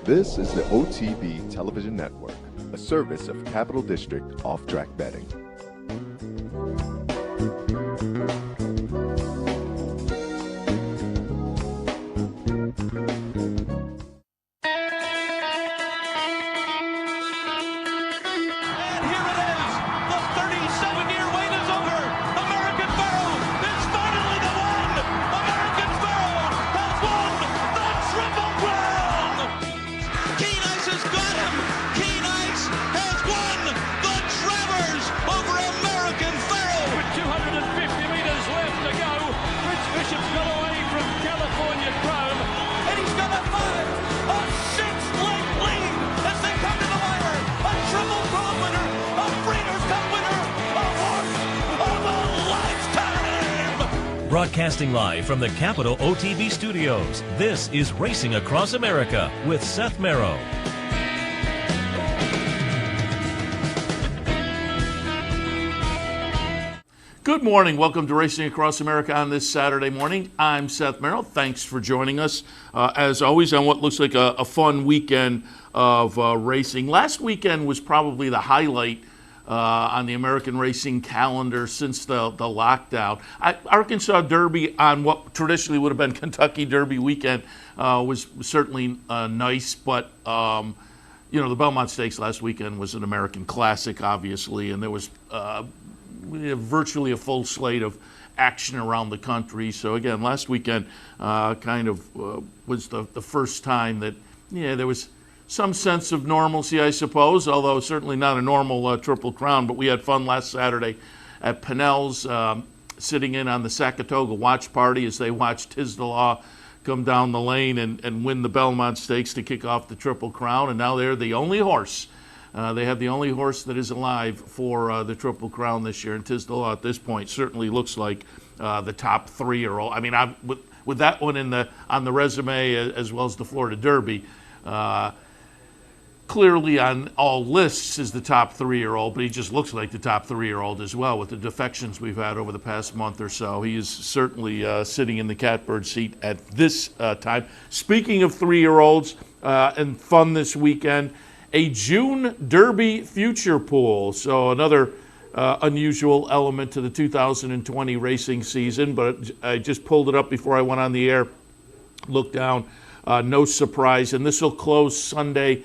This is the OTB Television Network, a service of Capital District Off-Track Betting. Broadcasting live from the Capital OTB studios, this is Racing Across America with Seth Merrow. Good morning. Welcome to Racing Across America on this Saturday morning. I'm Seth Merrow. Thanks for joining us, as always, on what looks like a fun weekend of racing. Last weekend was probably the highlight on the American racing calendar since the lockdown. Arkansas Derby on what traditionally would have been Kentucky Derby weekend was certainly nice, but the Belmont Stakes last weekend was an American classic, obviously, and there was virtually a full slate of action around the country. So again, last weekend was the first time that there was some sense of normalcy, I suppose, although certainly not a normal Triple Crown. But we had fun last Saturday at Pinnell's, sitting in on the Saratoga watch party as they watched Tiz the Law come down the lane and win the Belmont Stakes to kick off the Triple Crown. And now they're the only horse. They have the only horse that is alive for the Triple Crown this year. And Tiz the Law at this point certainly looks like the top three-year-old. I mean, with that one on the resume as well as the Florida Derby, clearly on all lists is the top three-year-old, but he just looks like the top three-year-old as well with the defections we've had over the past month or so. He is certainly sitting in the catbird seat at this time. Speaking of three-year-olds and fun this weekend, a June Derby future pool. So another unusual element to the 2020 racing season, but I just pulled it up before I went on the air, looked down. No surprise, and this will close Sunday,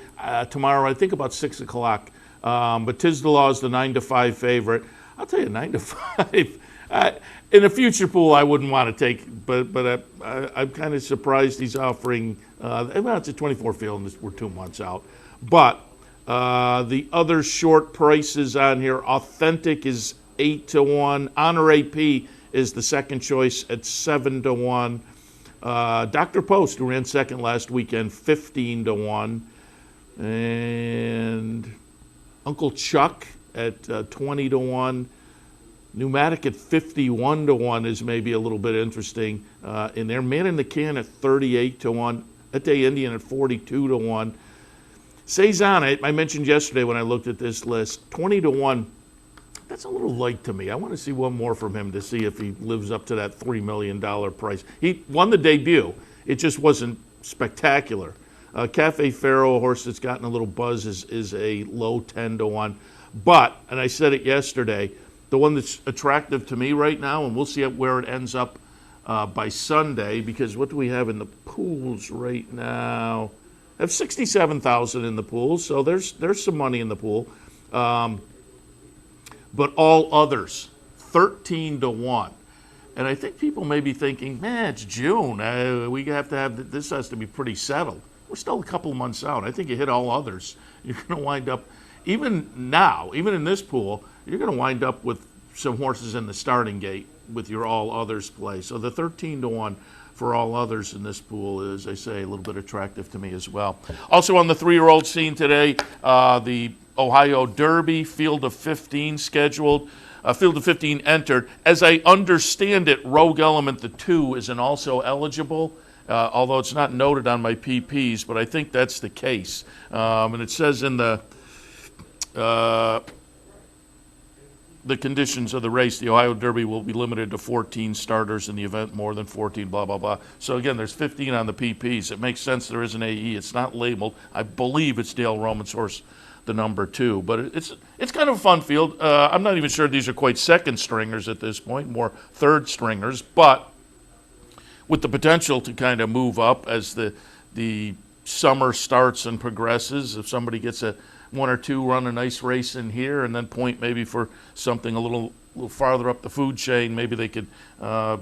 tomorrow, I think about 6 o'clock. But Tiz the Law is the 9-5 favorite. I'll tell you, 9-5. In a future pool, I wouldn't want to take, but I'm kind of surprised he's offering. It's a 24 field, and we're 2 months out. But the other short prices on here: Authentic is 8-1. Honor AP is the second choice at 7-1. Dr. Post, who ran second last weekend, 15-1. And Uncle Chuck at 20-1. Pneumatic at 51-1 is maybe a little bit interesting in there. Man in the Can at 38-1. Ete Indian at 42-1. Cezanne, I mentioned yesterday when I looked at this list, 20-1. That's a little light to me. I want to see one more from him to see if he lives up to that $3 million price. He won the debut. It just wasn't spectacular. Cafe Pharaoh, a horse that's gotten a little buzz, is a low 10-1. But, and I said it yesterday, the one that's attractive to me right now, and we'll see where it ends up by Sunday, because what do we have in the pools right now? I have 67,000 in the pool, so there's some money in the pool. But all others, 13-1. And I think people may be thinking, man, it's June. We have to have, this has to be pretty settled. We're still a couple of months out. I think you hit all others, you're going to wind up, even now, even in this pool, you're going to wind up with some horses in the starting gate with your all others play. So the 13-1 for all others in this pool is, I say, a little bit attractive to me as well. Also on the three-year-old scene today, the Ohio Derby, field of 15 scheduled, field of 15 entered. As I understand it, Rogue Element, the 2, isn't also eligible, although it's not noted on my PPs, but I think that's the case. And it says in the the conditions of the race, the Ohio Derby will be limited to 14 starters in the event, more than 14, blah, blah, blah. So again, there's 15 on the PPs. It makes sense there is an AE. It's not labeled. I believe it's Dale Roman's horse, the number 2. But it's kind of a fun field. I'm not even sure these are quite second stringers at this point, more third stringers, but with the potential to kind of move up as the summer starts and progresses. If somebody gets a 1 or 2 run a nice race in here and then point maybe for something a little farther up the food chain, maybe they could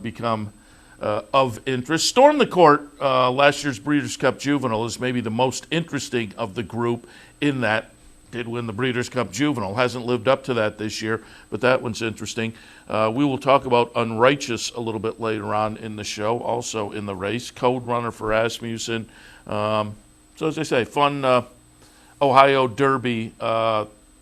become of interest. Storm the Court, last year's Breeders' Cup Juvenile, is maybe the most interesting of the group in that did win the Breeders' Cup Juvenile. Hasn't lived up to that this year, but that one's interesting. We will talk about Unrighteous a little bit later on in the show, also in the race. Code Runner for Asmussen. So as I say, fun Ohio Derby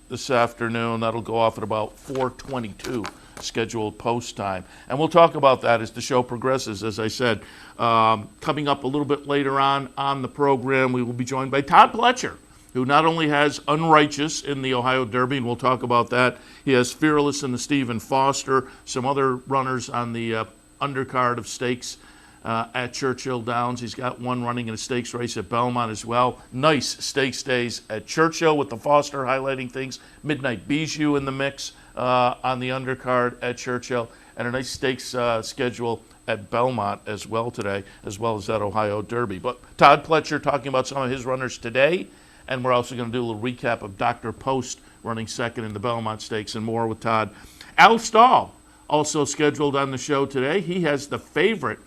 this afternoon. That'll go off at about 4:22 scheduled post time. And we'll talk about that as the show progresses. As I said, coming up a little bit later on the program, we will be joined by Todd Pletcher, who not only has Unrighteous in the Ohio Derby, and we'll talk about that. He has Fearless in the Stephen Foster, some other runners on the undercard of stakes at Churchill Downs. He's got one running in a stakes race at Belmont as well. Nice stakes days at Churchill with the Foster highlighting things. Midnight Bijou in the mix on the undercard at Churchill, and a nice stakes schedule at Belmont as well today, as well as that Ohio Derby. But Todd Pletcher talking about some of his runners today, and we're also going to do a little recap of Dr. Post running second in the Belmont Stakes and more with Todd. Al Stahl also scheduled on the show today. He has the favorite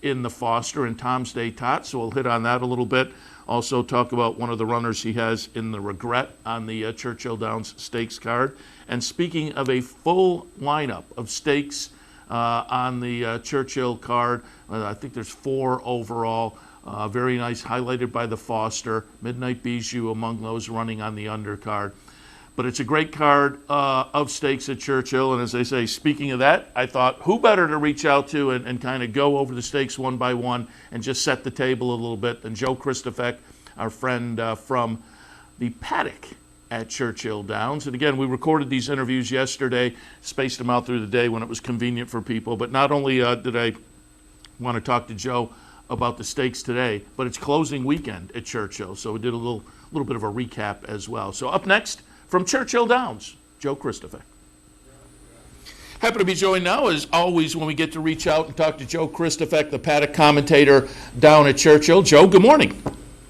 in the Foster and Tom's Day Tot, so we'll hit on that a little bit. Also talk about one of the runners he has in the Regret on the Churchill Downs Stakes card. And speaking of a full lineup of stakes on the Churchill card, I think there's 4 overall. Very nice, highlighted by the Foster. Midnight Bijou among those running on the undercard. But it's a great card of stakes at Churchill. And as I say, speaking of that, I thought who better to reach out to and kind of go over the stakes one by one and just set the table a little bit than Joe Kristufek, our friend from the paddock at Churchill Downs. And again, we recorded these interviews yesterday, spaced them out through the day when it was convenient for people. But not only did I want to talk to Joe about the stakes today, but it's closing weekend at Churchill. So we did a little bit of a recap as well. So up next, from Churchill Downs, Joe Kristufek. Happy to be joined now, as always, when we get to reach out and talk to Joe Kristufek, the paddock commentator down at Churchill. Joe, good morning.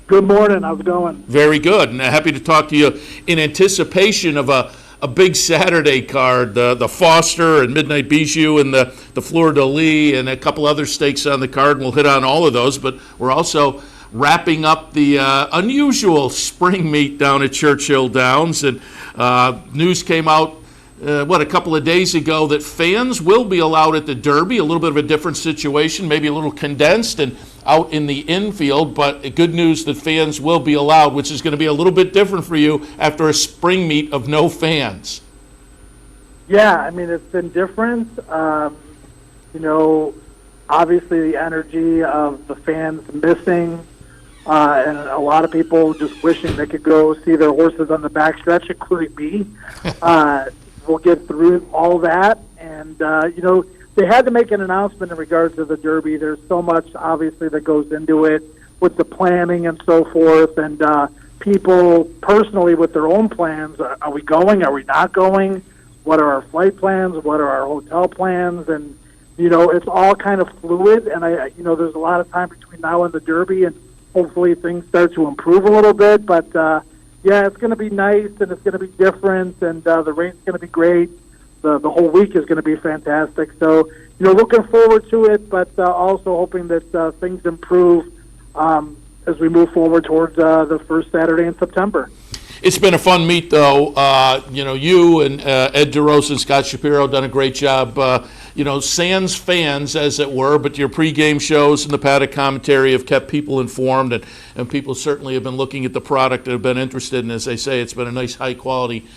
Good morning. How's it going? Very good, and happy to talk to you in anticipation of a big Saturday card, the Foster and Midnight Bijou and the Fleur de Lis and a couple other stakes on the card. We'll hit on all of those, but we're also wrapping up the unusual spring meet down at Churchill Downs. And news came out, a couple of days ago that fans will be allowed at the Derby. A little bit of a different situation, maybe a little condensed and out in the infield, but good news that fans will be allowed, which is going to be a little bit different for you after a spring meet of no fans. Yeah, I mean, it's been different. Obviously the energy of the fans missing, and a lot of people just wishing they could go see their horses on the backstretch, including me. We'll get through all that. And, they had to make an announcement in regards to the Derby. There's so much, obviously, that goes into it with the planning and so forth. And people personally with their own plans, are we going? Are we not going? What are our flight plans? What are our hotel plans? And, it's all kind of fluid. And, there's a lot of time between now and the Derby, and hopefully things start to improve a little bit. But, it's going to be nice, and it's going to be different, and the race's going to be great. The whole week is going to be fantastic. So, looking forward to it, but also hoping that things improve as we move forward towards the first Saturday in September. It's been a fun meet, though. You and Ed DeRosa and Scott Shapiro done a great job. Sans fans, as it were, but your pregame shows and the paddock commentary have kept people informed, and people certainly have been looking at the product and have been interested. And as I say, it's been a nice, high-quality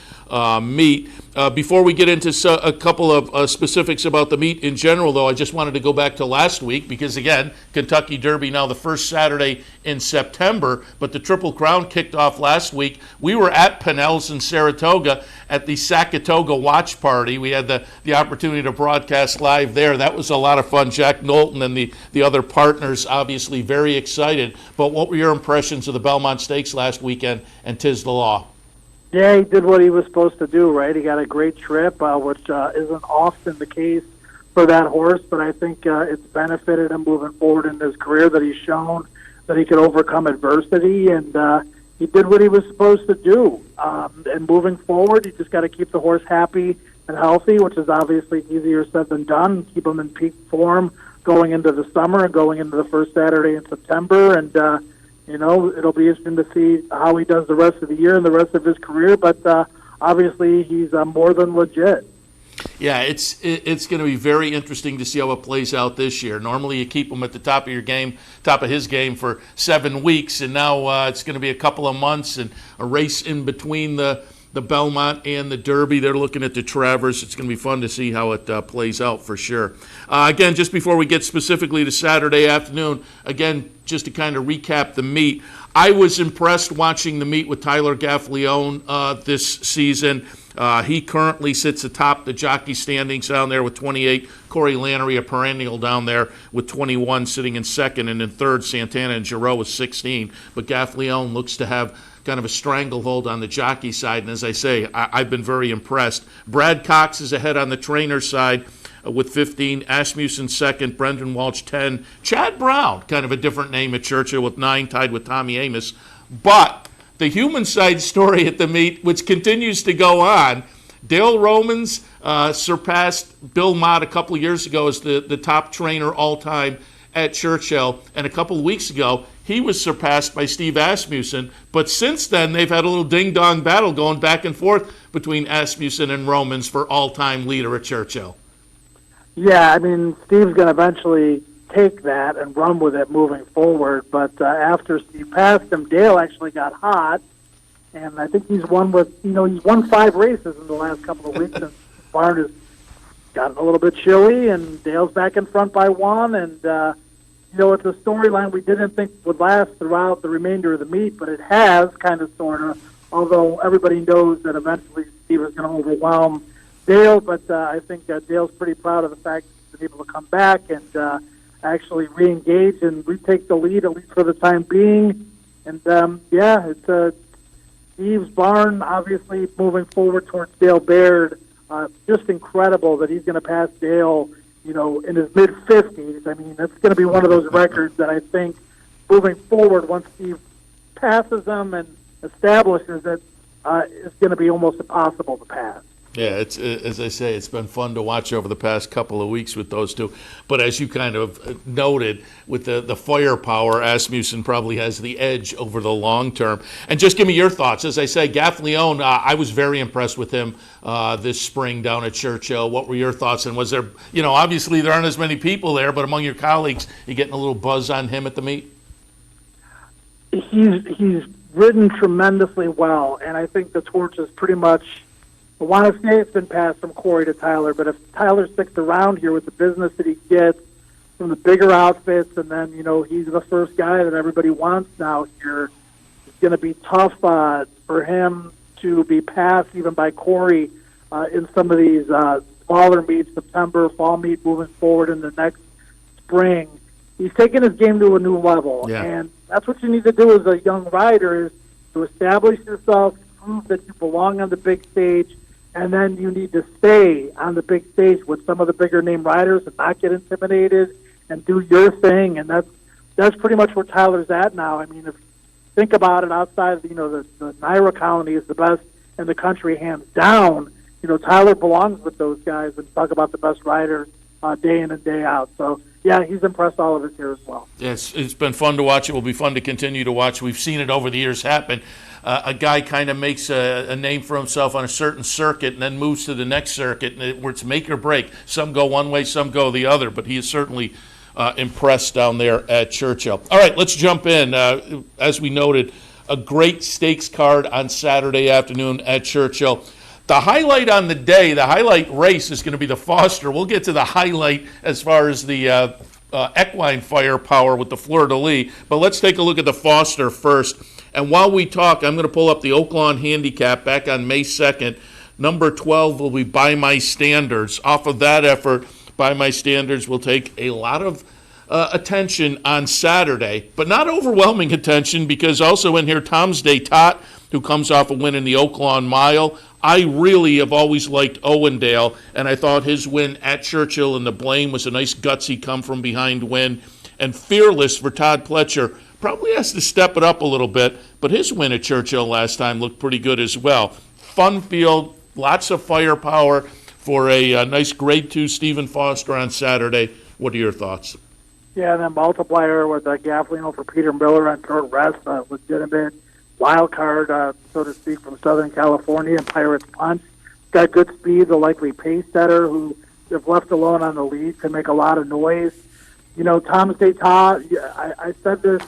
meet. Before we get into a couple of specifics about the meet in general, though, I just wanted to go back to last week because, again, Kentucky Derby now the first Saturday in September, but the Triple Crown kicked off last week. We were at Pinnell's in Saratoga at the Sakatoga Watch Party. We had the opportunity to broadcast live there. That was a lot of fun. Jack Knowlton and the other partners obviously very excited. But what were your impressions of the Belmont Stakes last weekend and 'Tis the Law? Yeah, he did what he was supposed to do, right? He got a great trip, which isn't often the case for that horse, but I think it's benefited him moving forward in his career that he's shown that he could overcome adversity, and he did what he was supposed to do. And moving forward, you just got to keep the horse happy and healthy, which is obviously easier said than done. Keep him in peak form going into the summer and going into the first Saturday in September, and it'll be interesting to see how he does the rest of the year and the rest of his career, but obviously he's more than legit. Yeah, it's going to be very interesting to see how it plays out this year. Normally you keep him at the top of his game for 7 weeks, and now it's going to be a couple of months and a race in between the Belmont and the Derby. They're looking at the Travers. It's going to be fun to see how it plays out for sure. Again, just before we get specifically to Saturday afternoon, again, just to kind of recap the meet, I was impressed watching the meet with Tyler Gaffalione this season. He currently sits atop the jockey standings down there with 28. Corey Lannery, a perennial, down there with 21, sitting in second, and in third, Santana and Giroux with 16. But Gaffalione looks to have kind of a stranglehold on the jockey side, and as I say, I've been very impressed. Brad Cox is ahead on the trainer side with 15, Asmussen second, Brendan Walsh 10, Chad Brown, kind of a different name at Churchill, with 9, tied with Tommy Amos. But the human side story at the meet, which continues to go on, Dale Romans surpassed Bill Mott a couple of years ago as the top trainer all-time at Churchill, and a couple of weeks ago, he was surpassed by Steve Asmussen. But since then, they've had a little ding-dong battle going back and forth between Asmussen and Romans for all-time leader at Churchill. Yeah, I mean, Steve's going to eventually take that and run with it moving forward. But after Steve passed him, Dale actually got hot, and I think he's won 5 races in the last couple of weeks. And Barn has gotten a little bit chilly, and Dale's back in front by 1, and it's a storyline we didn't think would last throughout the remainder of the meet, but it has, kind of, sort of, although everybody knows that eventually Steve is going to overwhelm Dale, but I think Dale's pretty proud of the fact he's been able to come back and actually re-engage and retake the lead, at least for the time being. And, it's Steve's barn, obviously, moving forward towards Dale Baird. Just incredible that he's going to pass Dale, in his mid-50s. I mean, that's going to be one of those records that I think moving forward, once Steve passes them and establishes it, is going to be almost impossible to pass. Yeah, it's as I say, it's been fun to watch over the past couple of weeks with those two. But as you kind of noted, with the firepower, Asmussen probably has the edge over the long term. And just give me your thoughts. As I say, Gaffalione, I was very impressed with him this spring down at Churchill. What were your thoughts? And was there, obviously there aren't as many people there, but among your colleagues, you getting a little buzz on him at the meet? He's ridden tremendously well, and I think the torch is pretty much, I want to say it's been passed from Corey to Tyler, but if Tyler sticks around here with the business that he gets from the bigger outfits, and then, he's the first guy that everybody wants now here, it's going to be tough for him to be passed even by Corey in some of these smaller meets, September, fall meet, moving forward in the next spring. He's taking his game to a new level, and that's what you need to do as a young rider, is to establish yourself, prove that you belong on the big stage, and then you need to stay on the big stage with some of the bigger name riders and not get intimidated and do your thing. And that's pretty much where Tyler's at now. I mean, if you think about it, outside of, the Naira colony is the best in the country, hands down. Tyler belongs with those guys, and talk about the best riders day in and day out. So, yeah, he's impressed all of us here as well. Yes, it's been fun to watch. It will be fun to continue to watch. We've seen it over the years happen. A guy kind of makes a name for himself on a certain circuit and then moves to the next circuit, where it's make or break. Some go one way, some go the other, but he is certainly impressed down there at Churchill. All right, let's jump in. As we noted, a great stakes card on Saturday afternoon at Churchill. The highlight on the day, the highlight race is going to be the Foster. We'll get to the highlight as far as the equine firepower with the fleur-de-lis, but let's take a look at the Foster first. And while we talk, I'm going to pull up the Oaklawn Handicap back on May 2nd. Number 12 will be By My Standards. Off of that effort, By My Standards will take a lot of attention on Saturday, but not overwhelming attention, because also in here, Tom's Day Todd, who comes off a win in the Oaklawn Mile. I really have always liked Owendale, and I thought his win at Churchill in the Blaine was a nice gutsy come-from-behind win. And Fearless for Todd Pletcher probably has to step it up a little bit, but his win at Churchill last time looked pretty good as well. Fun field, lots of firepower for a nice Grade 2 Stephen Foster on Saturday. What are your thoughts? Yeah, and then multiplier with Gafflino for Peter Miller on short rest, legitimate wild card, so to speak, from Southern California, and Pirates Punch. Got good speed, the likely pace setter, who, if left alone on the lead, can make a lot of noise. You know, Thomas Day Todd, I said this,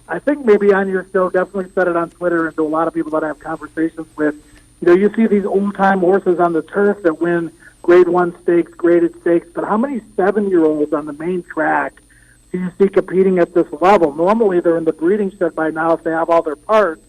I think maybe on your show, definitely said it on Twitter, and to a lot of people that I have conversations with. You know, you see these old-time horses on the turf that win Grade 1 stakes, graded stakes, but how many 7-year-olds on the main track do you see competing at this level? Normally, they're in the breeding shed by now if they have all their parts.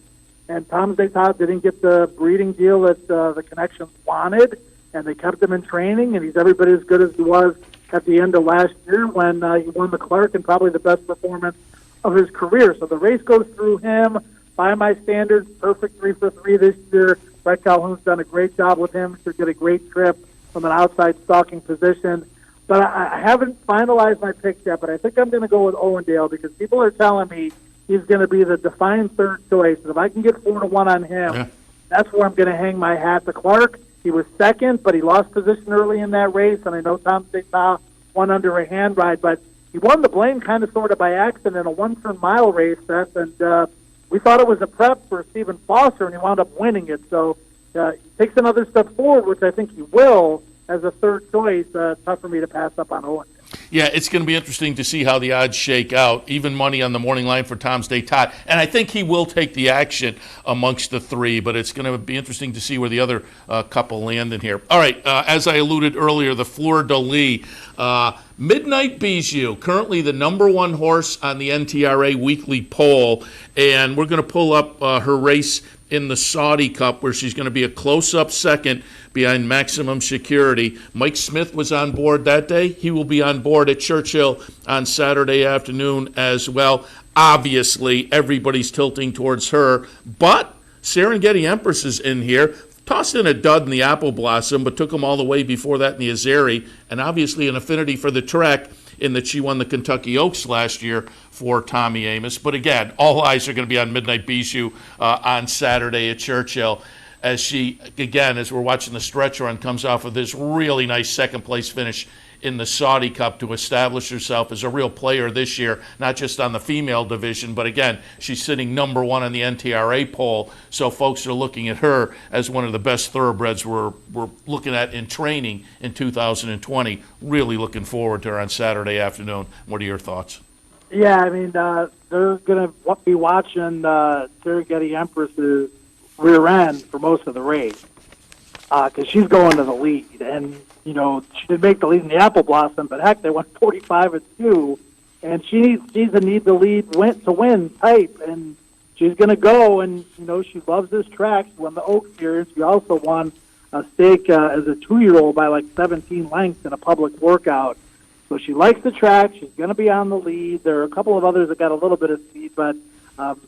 And Thomas Day Todd didn't get the breeding deal that the Connections wanted, and they kept him in training, and he's every bit as good as he was at the end of last year when he won the Clark, and probably the best performance of his career. So the race goes through him. By my standards, perfect 3 for 3 this year. Brett Calhoun's done a great job with him. Should get a great trip from an outside stalking position. But I haven't finalized my pick yet, but I think I'm going to go with Owendale, because people are telling me he's going to be the defined third choice. And if I can get 4-1 on him, that's where I'm going to hang my hat. The Clark, he was second, but he lost position early in that race, and I know Tom State won under a hand ride, but he won the Blaine kind of sort of by accident in a one-turn mile race, Seth, and we thought it was a prep for Stephen Foster, and he wound up winning it. So he takes another step forward, which I think he will, as a third choice. Tough for me to pass up on Owen. Yeah, it's going to be interesting to see how the odds shake out. Even money on the morning line for Tom's Day Todd. And I think he will take the action amongst the three, but it's going to be interesting to see where the other couple land in here. All right, as I alluded earlier, the fleur-de-lis. Midnight Bijou, currently the number 1 horse on the NTRA weekly poll, and we're going to pull up her race in the Saudi Cup, where she's going to be a close-up second behind Maximum Security. Mike Smith was on board that day. He will be on board at Churchill on Saturday afternoon as well. Obviously, everybody's tilting towards her, but Serengeti Empress is in here. Tossed in a dud in the Apple Blossom, but took him all the way before that in the Azeri, and obviously an affinity for the track in that she won the Kentucky Oaks last year for Tommy Amos. But again, all eyes are going to be on Midnight Bijou on Saturday at Churchill, as she, again, as we're watching the stretch run, comes off of this really nice second-place finish in the Saudi Cup to establish herself as a real player this year, not just on the female division, but again, she's sitting number 1 on the NTRA poll, so folks are looking at her as one of the best thoroughbreds we're looking at in training in 2020. Really looking forward to her on Saturday afternoon. What are your thoughts? Yeah, I mean, they're going to be watching Serengeti Empress's rear end for most of the race, because she's going to the lead, and you know, she did make the lead in the Apple Blossom, but heck, they went 45-2, and she's a need the lead to win type, and she's going to go, and you know, she loves this track. She won the Oak Series. She also won a stake as a 2-year-old by like 17 lengths in a public workout. So she likes the track. She's going to be on the lead. There are a couple of others that got a little bit of speed, but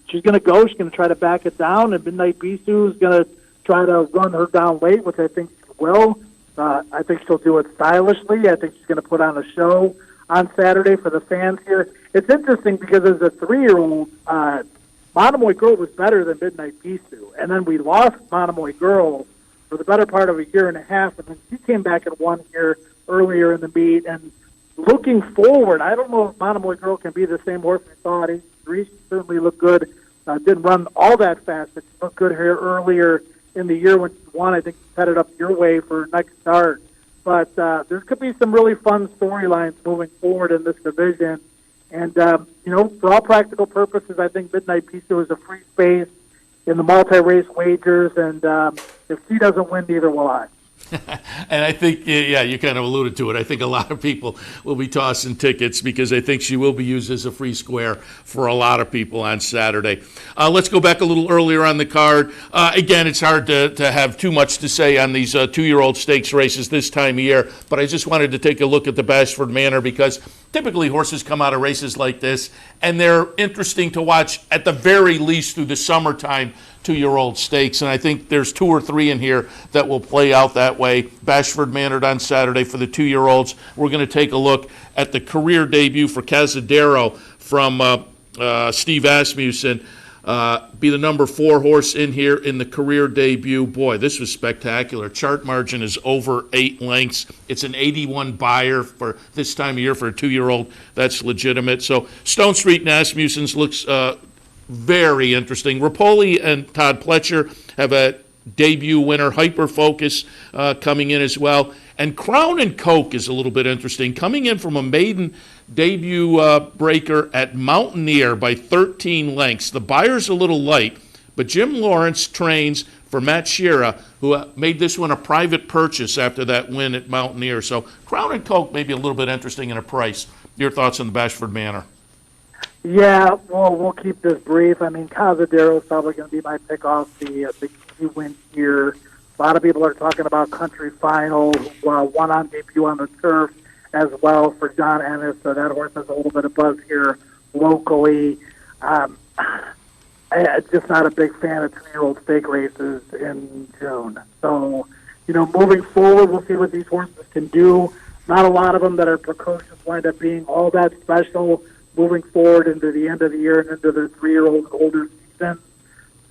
she's going to go. She's going to try to back it down, and Midnight Bijou is going to try to run her down late, which I think she will. I think she'll do it stylishly. I think she's going to put on a show on Saturday for the fans here. It's interesting because as a 3-year-old, Monomoy Girl was better than Midnight Bijou, and then we lost Monomoy Girl for the better part of a year and a half, and then she came back and won here earlier in the meet. And looking forward, I don't know if Monomoy Girl can be the same horse we saw at 83. She certainly looked good. Didn't run all that fast, but she looked good here earlier in the year when she won. I think she headed up your way for next start. But there could be some really fun storylines moving forward in this division. And, you know, for all practical purposes, I think Midnight Bijou is a free space. in the multi-race wagers, and if she doesn't win, neither will I. And I think, yeah, you kind of alluded to it. I think a lot of people will be tossing tickets because I think she will be used as a free square for a lot of people on Saturday. Let's go back a little earlier on the card. Again, it's hard to have too much to say on these 2-year-old stakes races this time of year, but I just wanted to take a look at the Bashford Manor because typically horses come out of races like this, and they're interesting to watch at the very least through the summertime 2-year-old stakes, and I think there's 2 or 3 in here that will play out that way. Bashford Manor on Saturday for the 2-year-olds. We're going to take a look at the career debut for Cazadero from Steve Asmussen. Be the number 4 horse in here in the career debut. Boy, this was spectacular. Chart margin is over 8 lengths. It's an 81 buyer for this time of year for a 2-year-old. That's legitimate. So Stone Street and Asmussen's looks very interesting. Rapoli and Todd Pletcher have a debut winner, Hyper Focus, coming in as well. And Crown and Coke is a little bit interesting, coming in from a maiden debut breaker at Mountaineer by 13 lengths. The buyer's a little light, but Jim Lawrence trains for Matt Shearer, who made this one a private purchase after that win at Mountaineer. So Crown and Coke may be a little bit interesting in a price. Your thoughts on the Bashford Manor? Yeah, well, we'll keep this brief. I mean, Cazadero is probably going to be my pick off the key win here. A lot of people are talking about Country Final, won on debut on the turf as well for John Ennis. So that horse has a little bit of buzz here locally. I'm just not a big fan of 2-year-old stake races in June. So, moving forward, we'll see what these horses can do. Not a lot of them that are precocious wind up being all that special moving forward into the end of the year and into their 3-year-old and older season.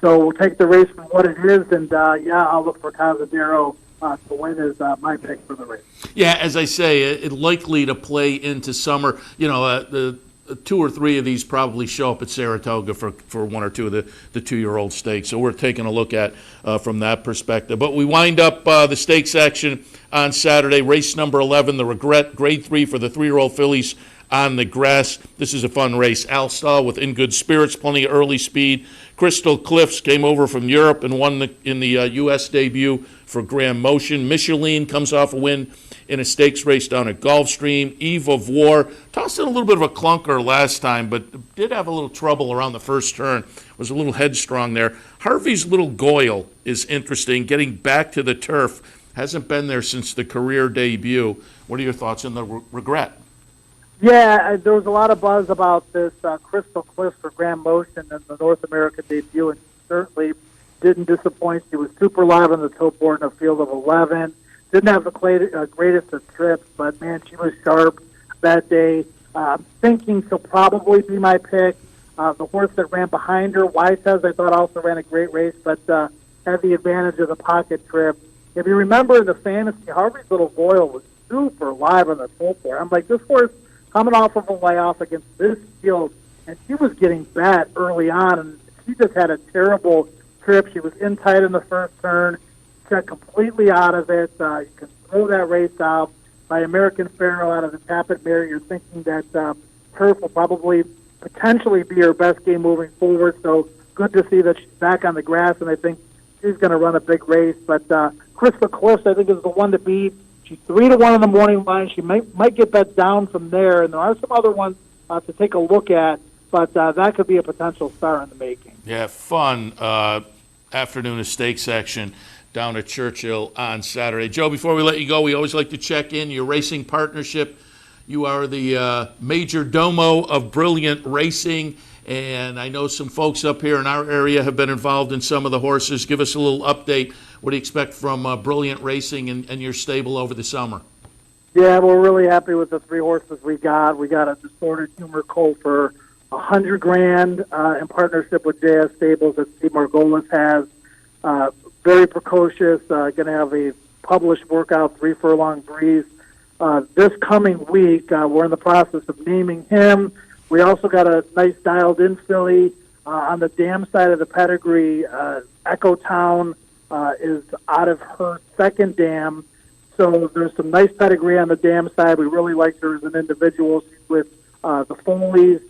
So we'll take the race for what it is, and I'll look for Cazadero to win as my pick for the race. Yeah, as I say, it's likely to play into summer. The 2 or 3 of these probably show up at Saratoga for 1 or 2 of the 2-year-old stakes. So we're taking a look at from that perspective. But we wind up the stakes action on Saturday. Race number 11, the Regret, Grade 3 for the 3-year-old fillies on the grass. This is a fun race. Al Stahl with In Good Spirits, plenty of early speed. Crystal Cliffs came over from Europe and won in the U.S. debut for Graham Motion. Micheline comes off a win in a stakes race down at Gulfstream. Eve of War tossed in a little bit of a clunker last time, but did have a little trouble around the first turn. Was a little headstrong there. Harvey's Little Goyle is interesting, getting back to the turf. Hasn't been there since the career debut. What are your thoughts on the Regret? Yeah, there was a lot of buzz about this Crystal Cliffs for Graham Motion and the North America debut, and certainly didn't disappoint. She was super live on the toe board in a field of 11. Didn't have the greatest of trips, but, man, she was sharp that day. Thinking she'll probably be my pick. The horse that ran behind her, Wytez, I thought also ran a great race, but had the advantage of the pocket trip. If you remember in the fantasy, Harvey's Little Goyle was super live on the toe board. I'm like, this horse coming off of a layoff against this field, and she was getting bat early on, and she just had a terrible trip. She was in tight in the first turn, got completely out of it. You can throw that race out by American Pharaoh out of the Tappet Mare. You're thinking that turf will probably potentially be her best game moving forward, so good to see that she's back on the grass, and I think she's going to run a big race. But Crystal Cliffs, I think, is the one to beat. She's 3-1 in the morning line. She might get bet down from there, and there are some other ones to take a look at, but that could be a potential star in the making. Yeah, fun afternoon of stakes action down at Churchill on Saturday. Joe, before we let you go, we always like to check in your racing partnership. You are the major domo of Brilliant Racing, and I know some folks up here in our area have been involved in some of the horses. Give us a little update. What do you expect from Brilliant Racing and your stable over the summer? Yeah, we're really happy with the 3 horses we got. We got a Distorted Humor colt for $100,000 in partnership with JS Stables that Steve Margolis has. Very precocious, going to have a published workout, 3 Furlong Breeze. This coming week, we're in the process of naming him. We also got a nice dialed-in filly on the dam side of the pedigree. Echo Town is out of her second dam, so there's some nice pedigree on the dam side. We really like her as an individual. She's with the Foleys,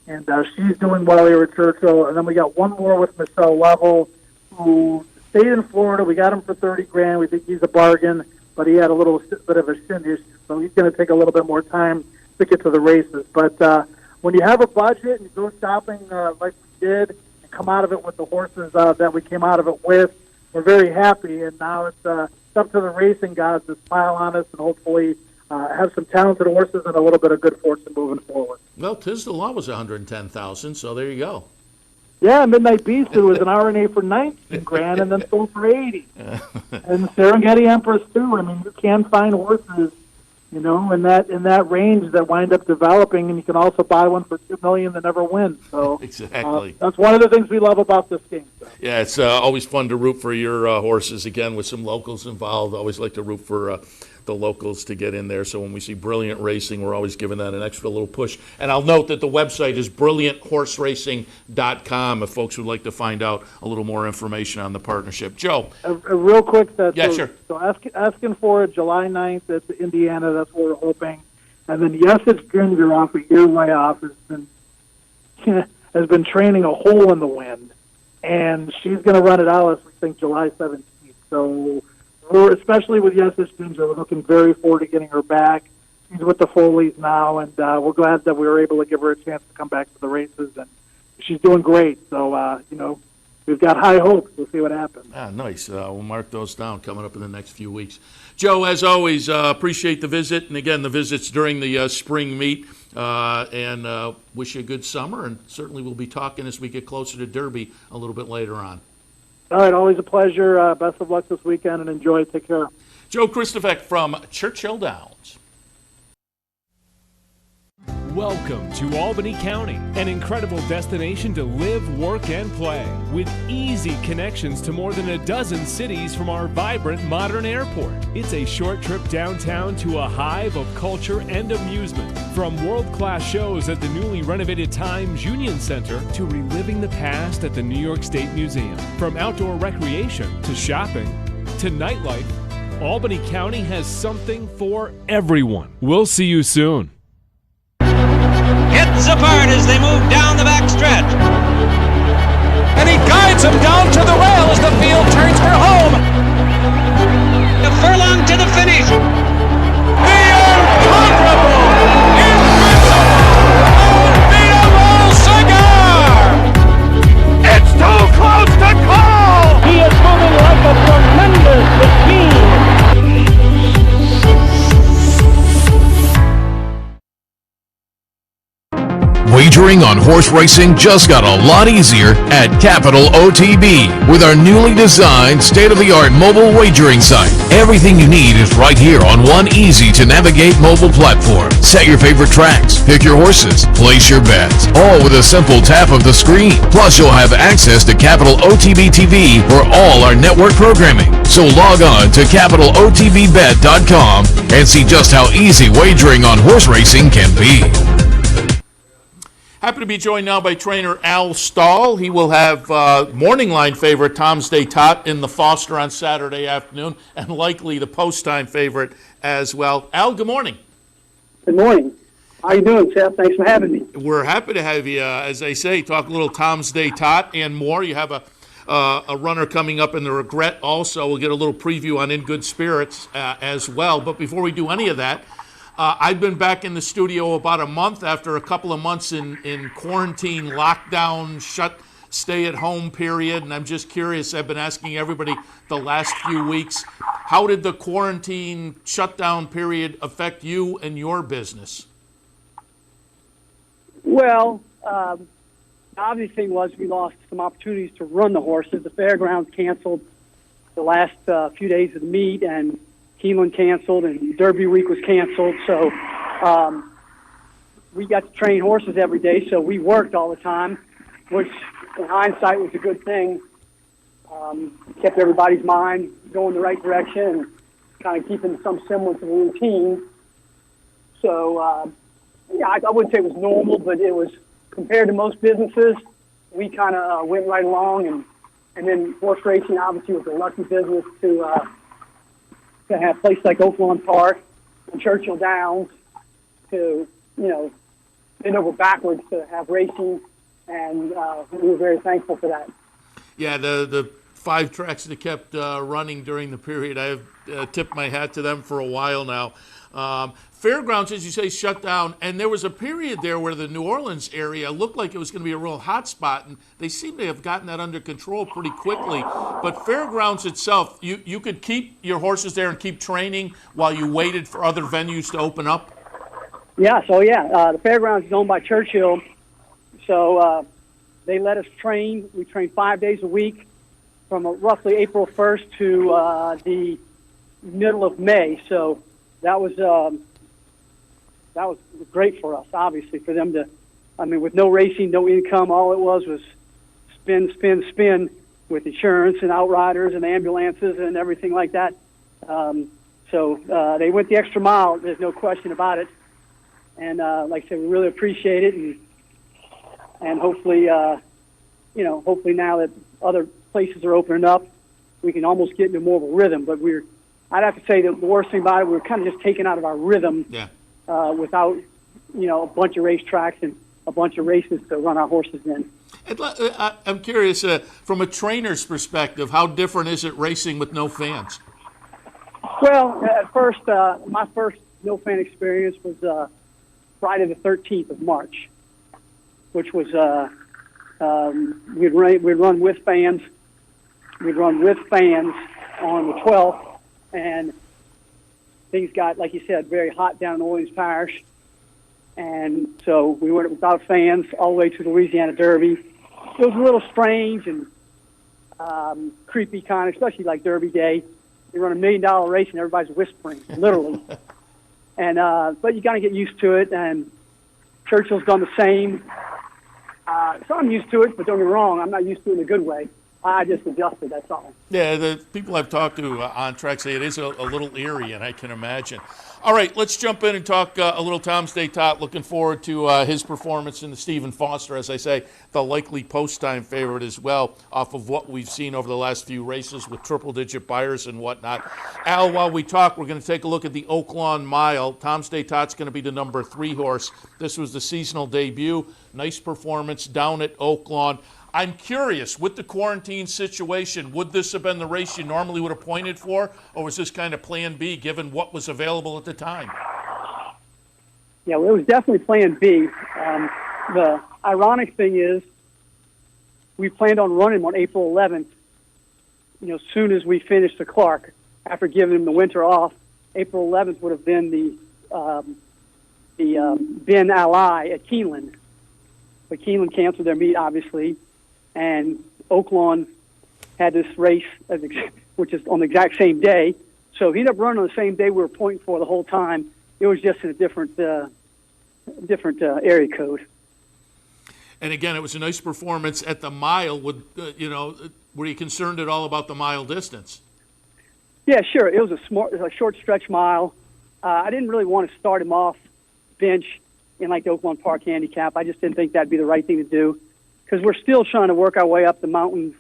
and she's doing well here at Churchill. And then we got one more with Michelle Level who stayed in Florida. We got him for $30,000. We think he's a bargain, but he had a little bit of a shin issue, so he's going to take a little bit more time to get to the races. But when you have a budget and you go shopping like we did and come out of it with the horses that we came out of it with, we're very happy. And now it's up to the racing gods to smile on us and hopefully have some talented horses and a little bit of good fortune moving forward. Well, Tiz the Law was $110,000, so there you go. Yeah, Midnight Beast, it was an RNA for $19,000 and then sold for $80,000. And Serengeti Empress too. I mean, you can find horses, in that range that wind up developing, and you can also buy one for $2 million that never wins. So exactly, that's one of the things we love about this game. So. Yeah, it's always fun to root for your horses again with some locals involved. I always like to root for the locals to get in there. So when we see Brilliant Racing, we're always giving that an extra little push. And I'll note that the website is brillianthorseracing.com if folks would like to find out a little more information on the partnership. Joe. Real quick. Yeah, sure. So asking for it July 9th at Indiana. That's what we're hoping. And then Yes, It's Ginger off a year way off has been training a hole in the wind. And she's going to run at Alice, we think, July 17th. So we're, especially with Yes, It's Ginger, we're looking very forward to getting her back. She's with the Foleys now, and we're glad that we were able to give her a chance to come back to the races. And she's doing great. So, we've got high hopes. We'll see what happens. Nice. We'll mark those down coming up in the next few weeks. Joe, as always, appreciate the visit. And, again, the visits during the spring meet. And wish you a good summer. And certainly we'll be talking as we get closer to Derby a little bit later on. All right, always a pleasure. Best of luck this weekend, and enjoy. Take care. Joe Kristufek from Churchill Downs. Welcome to Albany County, an incredible destination to live, work, and play, with easy connections to more than a dozen cities from our vibrant modern airport. It's a short trip downtown to a hive of culture and amusement, from world-class shows at the newly renovated Times Union Center to reliving the past at the New York State Museum. From outdoor recreation to shopping to nightlife, Albany County has something for everyone. We'll see you soon. Hits apart as they move down the back stretch. And he guides him down to the rail as the field turns for home. A furlong to the finish. The incomparable, invincible, unbeatable Cigar! It's too close to call! He is moving like a tremendous machine. Wagering on horse racing just got a lot easier at Capital OTB with our newly designed state-of-the-art mobile wagering site. Everything you need is right here on one easy-to-navigate mobile platform. Set your favorite tracks, pick your horses, place your bets, all with a simple tap of the screen. Plus, you'll have access to Capital OTB TV for all our network programming. So log on to CapitalOTBBet.com and see just how easy wagering on horse racing can be. Happy to be joined now by trainer Al Stahl. He will have morning line favorite Tom's Day Tot in the Foster on Saturday afternoon, and likely the post-time favorite as well. Al, good morning. Good morning. How you doing, Seth? Thanks for having me. We're happy to have you. As I say, talk a little Tom's Day Tot and more. You have a runner coming up in the Regret also. We'll get a little preview on In Good Spirits as well. But before we do any of that, I've been back in the studio about a month after a couple of months in quarantine, lockdown, stay-at-home period, and I'm just curious. I've been asking everybody the last few weeks, how did the quarantine shutdown period affect you and your business? Well, the obvious thing was we lost some opportunities to run the horses. The fairgrounds canceled the last few days of the meet, and Keeneland canceled, and Derby week was canceled. So we got to train horses every day, so we worked all the time, which in hindsight was a good thing. Kept everybody's mind going the right direction and kind of keeping some semblance of a routine. So, I wouldn't say it was normal, but it was, compared to most businesses, we kind of went right along. And then horse racing obviously was a lucky business to have a place like Oaklawn Park and Churchill Downs to, bend over backwards to have racing, and we were very thankful for that. Yeah, the 5 tracks that kept running during the period. I have tipped my hat to them for a while now. Fairgrounds, as you say, shut down, and there was a period there where the New Orleans area looked like it was going to be a real hot spot, and they seem to have gotten that under control pretty quickly. But Fairgrounds itself, you could keep your horses there and keep training while you waited for other venues to open up? Yeah, the Fairgrounds is owned by Churchill, so they let us train. We train 5 days a week from roughly April 1st to the middle of May, so that was great for us, obviously, for them to, with no racing, no income, all it was spin with insurance and outriders and ambulances and everything like that. So they went the extra mile, there's no question about it. And like I said, we really appreciate it, and hopefully, hopefully now that other places are opening up, we can almost get into more of a rhythm. But I'd have to say that the worst thing about it, we were kind of just taken out of our rhythm. Yeah. Without, a bunch of racetracks and a bunch of races to run our horses in. I'm curious, from a trainer's perspective, how different is it racing with no fans? Well, at first, my first no fan experience was Friday the 13th of March, which was we'd run with fans. We'd run with fans on the 12th, and things got, like you said, very hot down in Orleans Parish. And so we went without fans all the way to the Louisiana Derby. It was a little strange and creepy kind of, especially like Derby Day. You run $1 million race and everybody's whispering, literally. And but you got to get used to it. And Churchill's done the same. So I'm used to it, but don't get me wrong, I'm not used to it in a good way. I just adjusted, that's all. Yeah, the people I've talked to on track say it is a little eerie, and I can imagine. All right, let's jump in and talk a little Tom's Day Todd. Looking forward to his performance in the Stephen Foster, as I say, the likely post-time favorite as well, off of what we've seen over the last few races with triple-digit buyers and whatnot. Al, while we talk, we're going to take a look at the Oaklawn Mile. Tom's Day Todd's going to be the number 3 horse. This was the seasonal debut. Nice performance down at Oaklawn. I'm curious, with the quarantine situation, would this have been the race you normally would have pointed for, or was this kind of plan B given what was available at the time? Yeah, well, it was definitely plan B. The ironic thing is we planned on running him on April 11th, as soon as we finished the Clark. After giving him the winter off, April 11th would have been the Ben Ally at Keeneland. But Keeneland canceled their meet, obviously. And Oaklawn had this race, which is on the exact same day. So he ended up running on the same day we were pointing for the whole time. It was just in a different area code. And again, it was a nice performance at the mile. Were you concerned at all about the mile distance? Yeah, sure. It was a short stretch mile. I didn't really want to start him off bench in like the Oaklawn Park handicap. I just didn't think that'd be the right thing to do, because we're still trying to work our way up the mountain,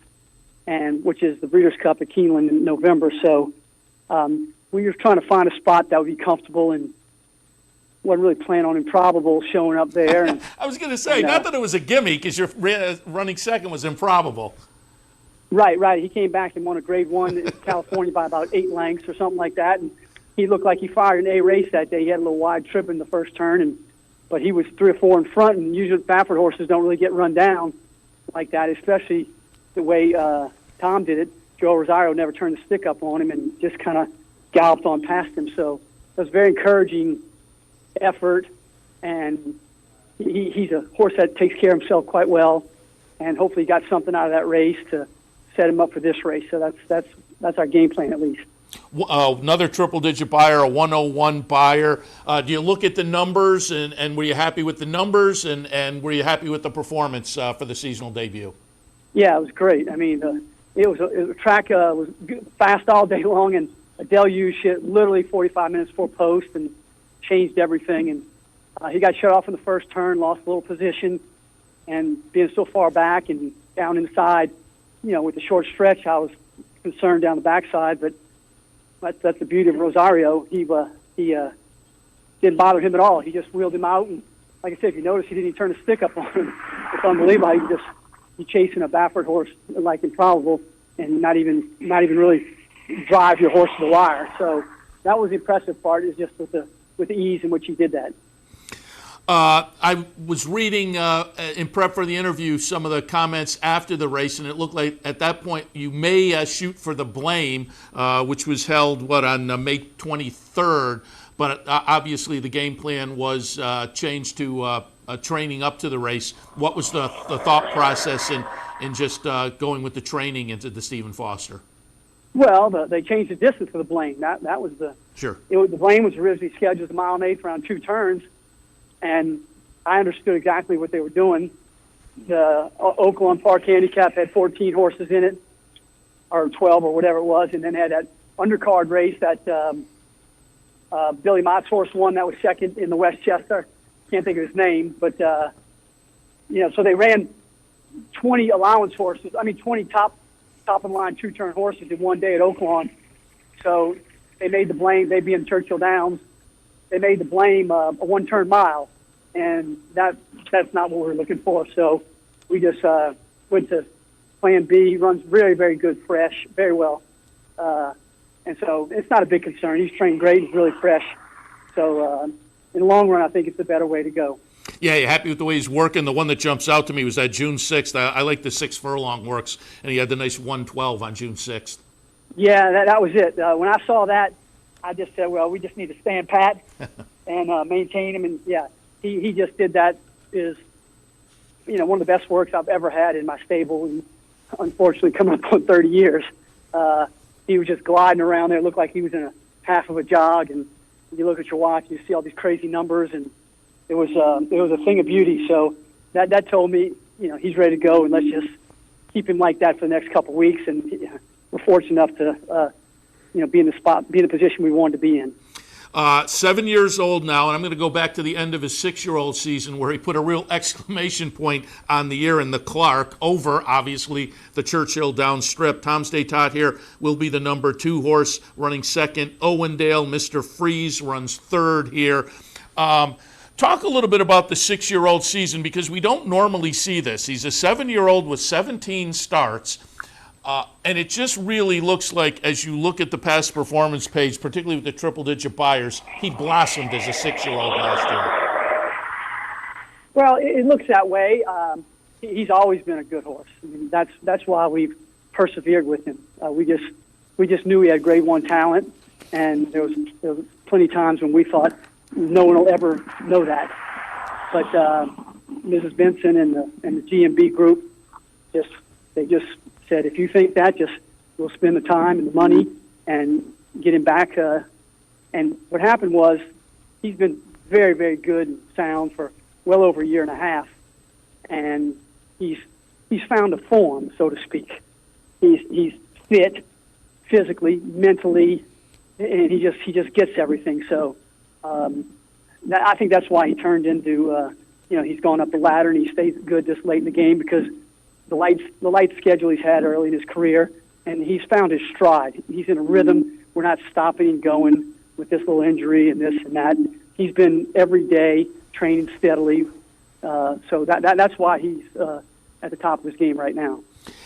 which is the Breeders' Cup at Keeneland in November. So we were trying to find a spot that would be comfortable, and wasn't really planning on Improbable showing up there. And, I was going to say, not that it was a gimme, because your running second was Improbable. Right. He came back and won a Grade 1 in California by about 8 lengths or something like that. And he looked like he fired an A race that day. He had a little wide trip in the first turn, but he was 3 or 4 in front, and usually Baffert horses don't really get run down like that, especially the way Tom did it. Joe Rosario never turned the stick up on him and just kind of galloped on past him. So it was a very encouraging effort, and he's a horse that takes care of himself quite well, and hopefully he got something out of that race to set him up for this race. So that's our game plan, at least. Another triple-digit buyer, a 101 buyer. Do you look at the numbers, and were you happy with the numbers, and were you happy with the performance for the seasonal debut? Yeah, it was great. I mean, it was a track was fast all day long, and a deluge hit literally 45 minutes before post and changed everything. And he got shut off in the first turn, lost a little position, and being so far back and down inside, with the short stretch, I was concerned down the backside, but that's the beauty of Rosario. He didn't bother him at all. He just wheeled him out, and like I said, if you notice, he didn't even turn a stick up on him. It's unbelievable. He chasing a Baffert horse like Improbable and not even really drive your horse to the wire. So that was the impressive part, is just with the ease in which he did that. I was reading in prep for the interview some of the comments after the race, and it looked like at that point you may shoot for the blame, which was held, on May 23rd. But obviously the game plan was changed to training up to the race. What was the thought process in just going with the training into the Stephen Foster? Well, they changed the distance for the blame. That was the sure. The blame was originally scheduled as 1.8 miles around 2 turns. And I understood exactly what they were doing. The Oaklawn Park Handicap had 14 horses in it, or 12 or whatever it was, and then had that undercard race that Billy Mott's horse won. That was second in the Westchester. Can't think of his name, but so they ran 20 allowance horses. 20 top of the line 2-turn horses in one day at Oaklawn. So they made the blame. They being Churchill Downs. They made the blame a 1-turn mile, and that's not what we were looking for. So we just went to Plan B. He runs very, very good, fresh, very well, and so it's not a big concern. He's trained great. He's really fresh. So in the long run, I think it's the better way to go. Yeah, you're happy with the way he's working. The one that jumps out to me was that June 6th. I like the 6 furlong works, and he had the nice 112 on June 6th. Yeah, that was it. When I saw that, I just said, well, we just need to stand pat and maintain him. And, yeah, he just did that. Is one of the best works I've ever had in my stable. And unfortunately, coming up on 30 years, he was just gliding around there. It looked like he was in a half of a jog. And you look at your watch, you see all these crazy numbers. And it was a thing of beauty. So that told me, he's ready to go. And let's just keep him like that for the next couple of weeks. And we're fortunate enough to be in the position we wanted to be in. 7 years old now, and I'm going to go back to the end of his 6-year-old season where he put a real exclamation point on the year in the Clark over, obviously, the Churchill down strip. Tom's Day Todd here will be the number 2 horse running second. Owendale, Mr. Freeze runs third here. Talk a little bit about the 6-year-old season, because we don't normally see this. He's a 7-year-old with 17 starts. And it just really looks like, as you look at the past performance page, particularly with the triple-digit buyers, he blossomed as a 6-year-old last year. Well, it looks that way. He's always been a good horse. That's why we've persevered with him. We just knew he had Grade 1 talent, and there was plenty of times when we thought no one will ever know that. But Mrs. Benson and the GMB group just said, if you think that, we'll spend the time and the money and get him back. And what happened was he's been very, very good and sound for well over a year and a half, and he's found a form, so to speak. He's fit physically, mentally, and he just gets everything. So I think that's why he turned into he's gone up the ladder and he stays good this late in the game, because the light schedule he's had early in his career, and he's found his stride. He's in a rhythm. We're not stopping and going with this little injury and this and that. He's been every day training steadily, so that's why he's at the top of his game right now.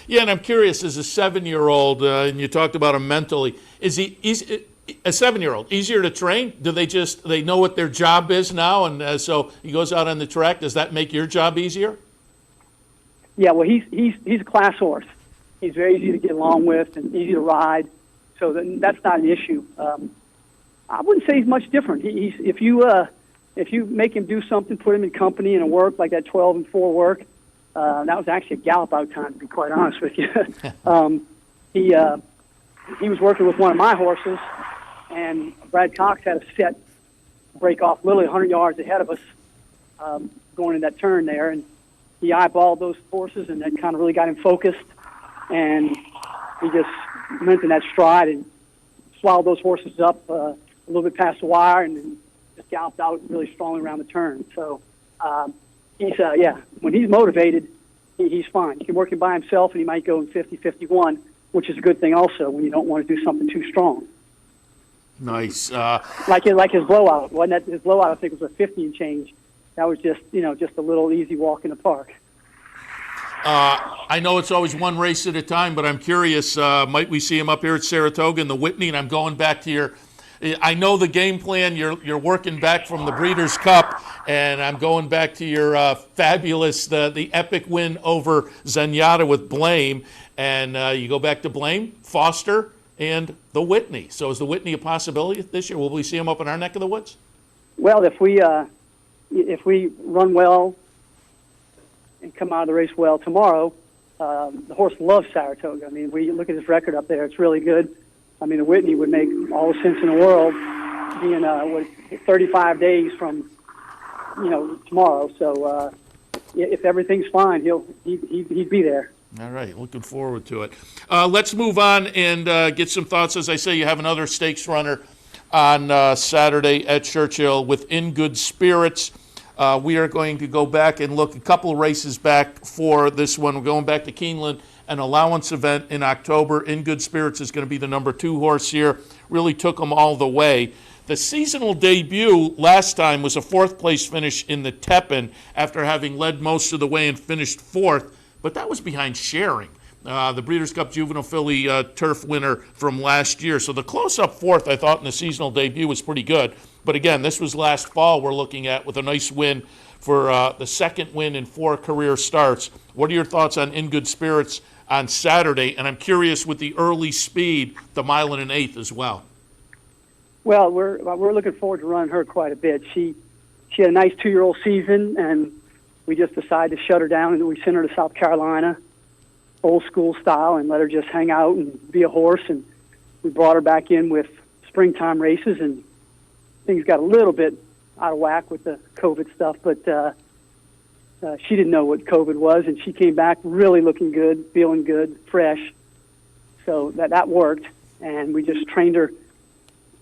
Yeah, and I'm curious, as a 7-year-old, and you talked about him mentally, is a 7-year-old easier to train? Do they know what their job is now, and so he goes out on the track? Does that make your job easier? Yeah, well, he's a class horse. He's very easy to get along with and easy to ride, so that's not an issue. I wouldn't say he's much different. If you make him do something, put him in company and a work like that 12 and 4 work, that was actually a gallop out time, to be quite honest with you. He was working with one of my horses, and Brad Cox had a set break off literally 100 yards ahead of us going in that turn there, and he eyeballed those horses, and that kind of really got him focused, and he just went in that stride and swallowed those horses up a little bit past the wire, and then just galloped out really strongly around the turn. So when he's motivated, he's fine. He can work him by himself, and he might go in 50-51, which is a good thing also when you don't want to do something too strong. Nice. Like his blowout. Wasn't that his blowout? I think it was a 50 and change. That was just a little easy walk in the park. I know it's always one race at a time, but I'm curious, might we see him up here at Saratoga in the Whitney? And I'm going back to I know the game plan. You're working back from the Breeders' Cup, and I'm going back to your fabulous, the epic win over Zenyatta with Blame. And you go back to Blame, Foster, and the Whitney. So is the Whitney a possibility this year? Will we see him up in our neck of the woods? Well, if we run well and come out of the race well tomorrow, the horse loves Saratoga. I mean, we look at his record up there; it's really good. I mean, the Whitney would make all the sense in the world, being 35 days from tomorrow. So if everything's fine, he'd be there. All right, looking forward to it. Let's move on and get some thoughts. As I say, you have another stakes runner on Saturday at Churchill with In Good Spirits. We are going to go back and look a couple races back for this one. We're going back to Keeneland, an allowance event in October. In Good Spirits is going to be the number 2 horse here. Really took them all the way. The seasonal debut last time was a 4th place finish in the Tepin after having led most of the way and finished 4th, but that was behind Sharing, the Breeders' Cup Juvenile Filly Turf winner from last year. So the close-up 4th, I thought, in the seasonal debut was pretty good. But again, this was last fall we're looking at with a nice win for the 2nd win in 4 career starts. What are your thoughts on In Good Spirits on Saturday? And I'm curious with the early speed, the 1 1/8 as well. Well, we're looking forward to running her quite a bit. She had a nice 2-year-old season, and we just decided to shut her down, and we sent her to South Carolina, old school style, and let her just hang out and be a horse. And we brought her back in with springtime races, and things got a little bit out of whack with the COVID stuff, but she didn't know what COVID was, and she came back really looking good, feeling good, fresh. So that worked, and we just trained her,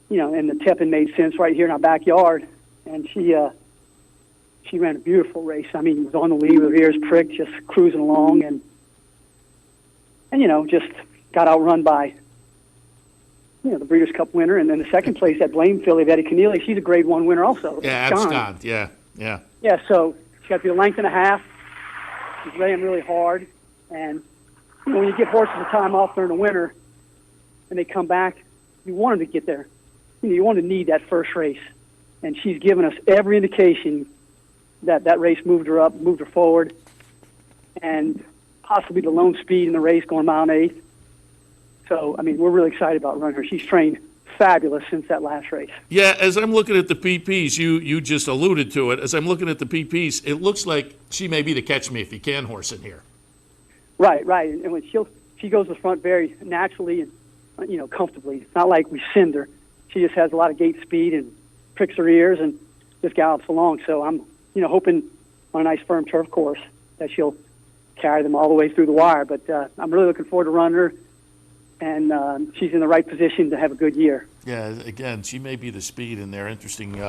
and the Tepin made sense right here in our backyard, and she ran a beautiful race. I mean, was on the lead with her ears pricked, just cruising along, and just got outrun by the Breeders' Cup winner, and then the 2nd place at Blame filly of Eddie Keneally. She's a Grade 1 winner also. Yeah, abscond. Yeah. Yeah, so she got to be a length and a half. She's ran really hard, and when you give horses a time off during the winter, and they come back, you want them to get there. You want to need that first race, and she's given us every indication that race moved her up, moved her forward, and possibly the lone speed in the race going 1 1/8. So, I mean, we're really excited about running her. She's trained fabulous since that last race. Yeah, as I'm looking at the PPs, you just alluded to it. As I'm looking at the PPs, it looks like she may be the catch-me-if-you-can horse in here. Right. And when she goes to the front very naturally and, comfortably. It's not like we send her. She just has a lot of gate speed and pricks her ears and just gallops along. So I'm, hoping on a nice firm turf course that she'll carry them all the way through the wire. But I'm really looking forward to running her, and she's in the right position to have a good year. Yeah, again, she may be the speed in there. Interesting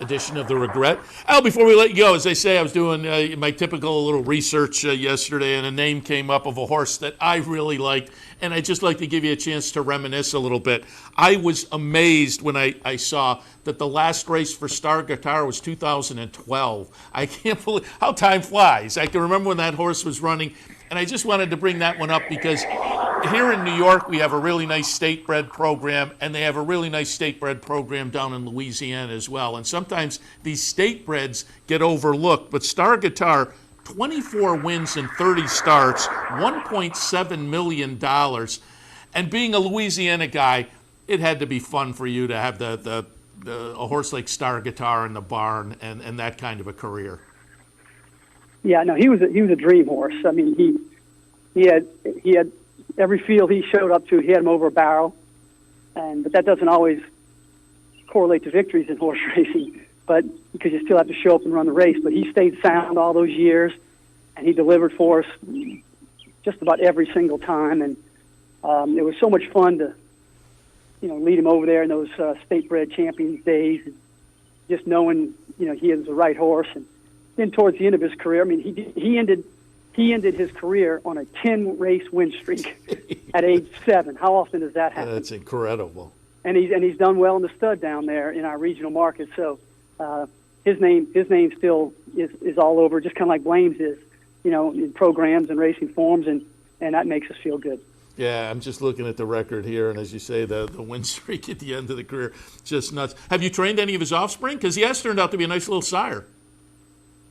addition of the regret. Al, before we let you go, as I say, I was doing my typical little research yesterday, and a name came up of a horse that I really liked, and I'd just like to give you a chance to reminisce a little bit. I was amazed when I saw that the last race for Star Guitar was 2012. I can't believe how time flies. I can remember when that horse was running, and I just wanted to bring that one up because here in New York, we have a really nice state bred program, and they have a really nice state bred program down in Louisiana as well. And sometimes these state breds get overlooked, but Star Guitar, 24 wins in 30 starts, $1.7 million. And being a Louisiana guy, it had to be fun for you to have a horse like Star Guitar in the barn and that kind of a career. Yeah, no, he was a dream horse. I mean, he had every field he showed up to, he had him over a barrel, but that doesn't always correlate to victories in horse racing. But because you still have to show up and run the race. But he stayed sound all those years, and he delivered for us just about every single time. And it was so much fun to, lead him over there in those state-bred champions days, and just knowing, he is the right horse. And then towards the end of his career, I mean, he ended his career on a 10-race win streak at age 7. How often does that happen? That's incredible. And he's done well in the stud down there in our regional market. So his name still is all over, just kind of like Blame's is. in programs and racing forms, and that makes us feel good. Yeah, I'm just looking at the record here, and as you say, the win streak at the end of the career, just nuts. Have you trained any of his offspring? Because he has turned out to be a nice little sire.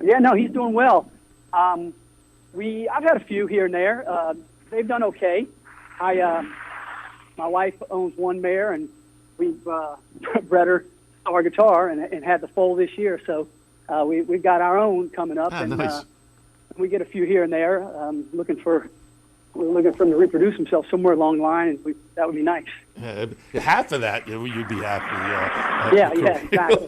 Yeah, no, he's doing well. I've had a few here and there. They've done okay. My wife owns one mare, and we've bred her our guitar and had the foal this year. So we've got our own coming up, and nice. We get a few here and there. We're looking for them to reproduce themselves somewhere along the line, and that would be nice. Half of that, you'd be happy. Yeah,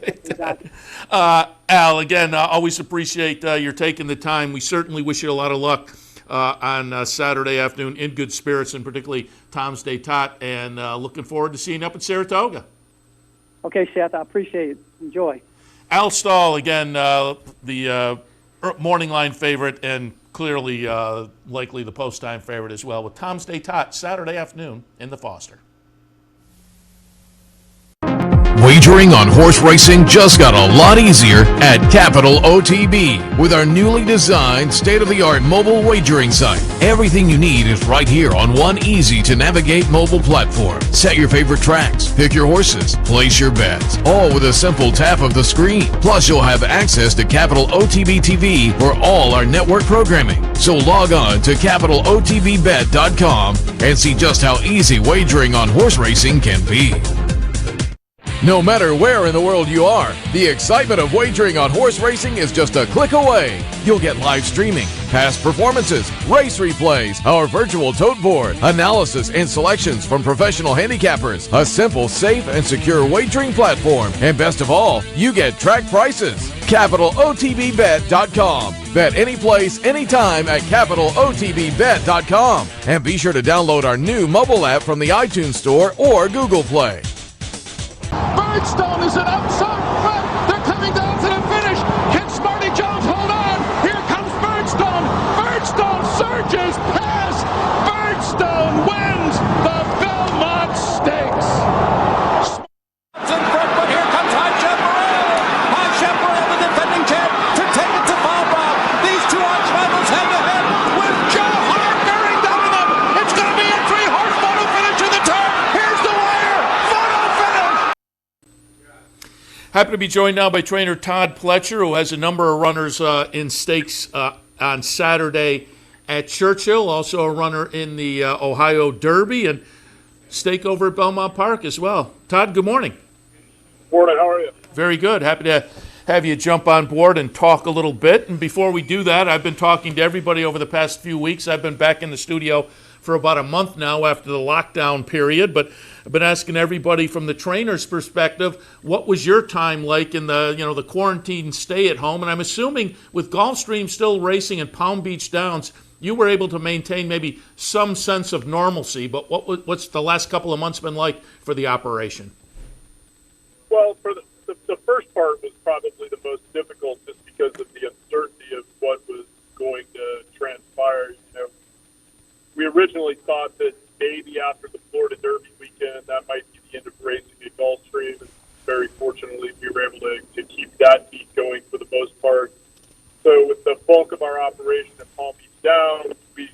exactly. Al, again, always appreciate your taking the time. We certainly wish you a lot of luck on Saturday afternoon in good spirits, and particularly Tom's Day Tot, and looking forward to seeing you up at Saratoga. Okay, Seth, I appreciate it. Enjoy. Al Stahl, again, the morning line favorite, and clearly likely the post-time favorite as well, with Tom's Day Tot Saturday afternoon in the Foster. Wagering on horse racing just got a lot easier at Capital OTB with our newly designed state-of-the-art mobile wagering site. Everything you need is right here on one easy-to-navigate mobile platform. Set your favorite tracks, pick your horses, place your bets, all with a simple tap of the screen. Plus, you'll have access to Capital OTB TV for all our network programming. So log on to CapitalOTBBet.com and see just how easy wagering on horse racing can be. No matter where in the world you are, the excitement of wagering on horse racing is just a click away. You'll get live streaming, past performances, race replays, our virtual tote board, analysis and selections from professional handicappers, a simple, safe, and secure wagering platform, and best of all, you get track prices. CapitalOTBBet.com. Bet any place, anytime at CapitalOTBBet.com. And be sure to download our new mobile app from the iTunes Store or Google Play. Birdstone is an outside front. They're coming down to the finish. Can Smarty Jones hold on? Here comes Birdstone. Birdstone surges past. Birdstone wins the Belmont Stakes. It's in front, but here comes High Chaparral. High Chaparral, the defending champ, to take it to Bob. These two arch rivals head to head with Joe Hart bearing down on them. It's going to be a three-horse photo finish in the turn. Here's the wire. Photo finish. Happy to be joined now by trainer Todd Pletcher, who has a number of runners in stakes on Saturday at Churchill, also a runner in the Ohio Derby, and stake over at Belmont Park as well. Todd, good morning. Morning, how are you? Very good. Happy to have you jump on board and talk a little bit. And before we do that, I've been talking to everybody over the past few weeks. I've been back in the studio for about a month now after the lockdown period, but I've been asking everybody from the trainer's perspective, what was your time like in the quarantine stay at home? And I'm assuming with Gulfstream still racing in Palm Beach Downs, you were able to maintain maybe some sense of normalcy, but what's the last couple of months been like for the operation? Well, for the first part was probably the most difficult just because of the uncertainty of what was going to transpire. We originally thought that maybe after the Florida Derby weekend, that might be the end of racing at Gulfstream. And very fortunately, we were able to keep that heat going for the most part. So with the bulk of our operation at Palm Beach Downs, we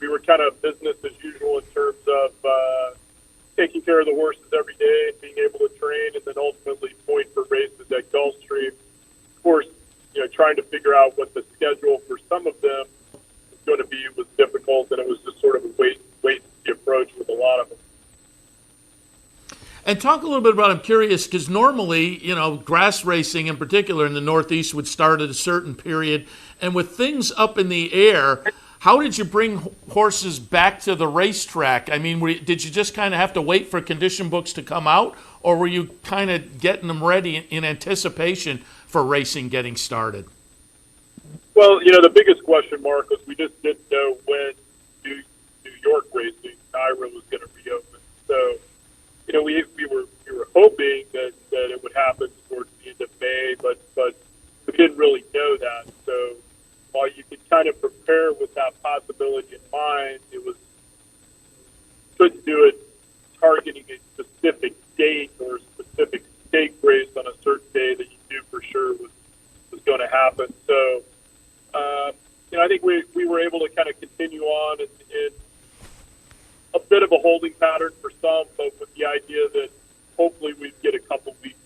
were kind of business as usual in terms of taking care of the horses every day and being able to train and then ultimately point for races at Gulfstream. Of course, trying to figure out what the schedule for some of them going to be was difficult, and it was just sort of a wait and see approach with a lot of them. And talk a little bit about, I'm curious, because normally, grass racing in particular in the Northeast would start at a certain period, and with things up in the air, how did you bring horses back to the racetrack? I mean, did you just kind of have to wait for condition books to come out, or were you kind of getting them ready in anticipation for racing getting started? Well, the biggest question mark was we just didn't know when New York racing, Iowa, was going to reopen. So, we were hoping that it would happen towards the end of May, but we didn't really know that. So, while you could kind of prepare with that possibility in mind, couldn't do it targeting a specific date or a specific stake race on a certain day that you knew for sure was going to happen. So, I think we were able to kind of continue on in a bit of a holding pattern for some, but with the idea that hopefully we'd get a couple weeks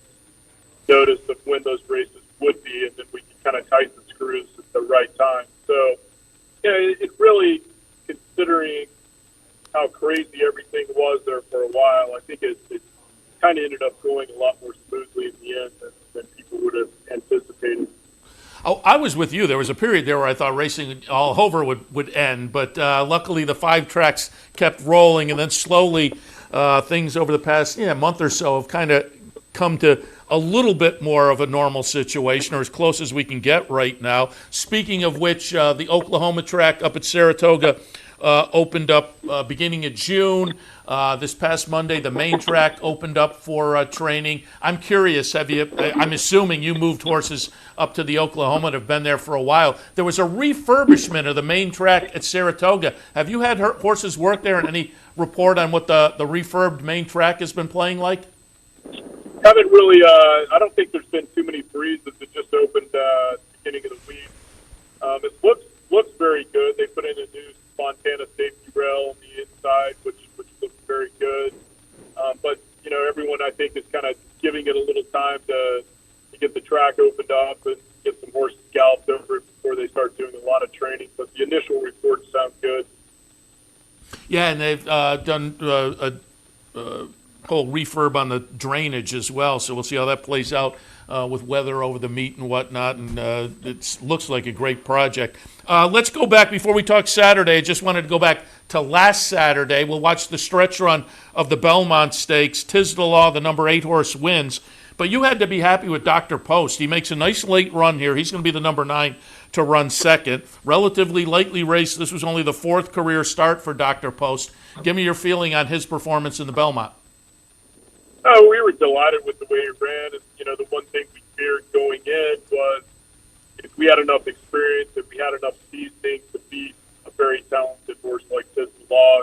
notice of when those races would be, and then we can kind of tighten the screws at the right time. So, yeah, it really, considering how crazy everything was there for a while, I think it kind of ended up going a lot more smoothly in the end than people would have anticipated. Oh, I was with you. There was a period there where I thought racing all over would end, but luckily the 5 tracks kept rolling, and then slowly things over the past month or so have kind of come to a little bit more of a normal situation, or as close as we can get right now. Speaking of which, the Oklahoma track up at Saratoga opened up beginning of June. This past Monday, the main track opened up for training. I'm curious, I'm assuming you moved horses up to the Oklahoma and have been there for a while. There was a refurbishment of the main track at Saratoga. Have you had horses work there, and any report on what the refurbed main track has been playing like? Haven't really, I don't think there's been too many breezes. It just opened at the beginning of the week. It looks very good. They put in a new Montana safety rail on the inside, which looks very good. But, everyone, I think, is kind of giving it a little time to get the track opened up and get some horses galloped over it before they start doing a lot of training. But the initial reports sound good. Yeah, and they've done a whole refurb on the drainage as well, so we'll see how that plays out with weather over the meet and whatnot, and it looks like a great project. Let's go back before we talk Saturday. I just wanted to go back to last Saturday. We'll watch the stretch run of the Belmont Stakes. 'Tis the Law, the number 8 horse, wins. But you had to be happy with Dr. Post. He makes a nice late run here. He's going to be the number 9 to run second. Relatively lightly raced. This was only the 4th career start for Dr. Post. Give me your feeling on his performance in the Belmont. Oh, we were delighted with the way he ran. And, the one thing we feared going in was if we had enough experience, if we had enough seasoning to beat a very talented horse like Tis the Law.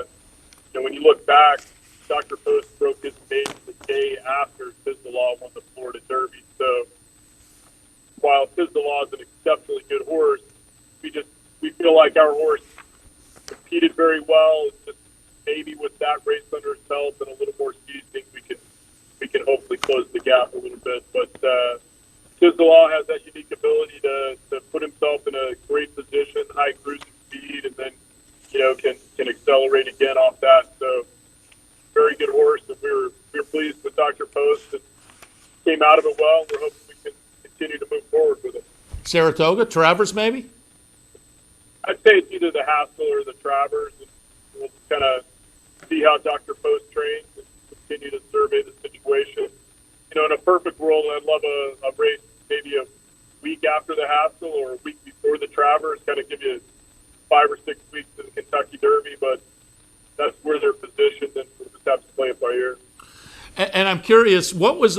And, when you look back, Dr. Post broke his pace the day after Tis the Law won the Florida Derby. So while Tis the Law is an exceptionally good horse, we feel like our horse competed very well. Just maybe with that race under his belt and a little more seasoning, we can hopefully close the gap a little bit. But Tis the Law has that unique ability to put himself in a great position, high cruising speed, and then can accelerate again off that. So very good horse, and we were pleased with Dr. Post and came out of it well. We're hoping we can continue to move forward with it. Saratoga, Travers, maybe? I'd say it's either the Haskell or the Travers, and we'll kind of see how Dr. Post trains and continue to survey the situation. In a perfect world, I'd love a race maybe a week after the Haskell or a week before the Travers, kind of give you 5 or 6 weeks in the Kentucky Derby, but that's where they're positioned, and we'll just have to play it by ear. And I'm curious, what was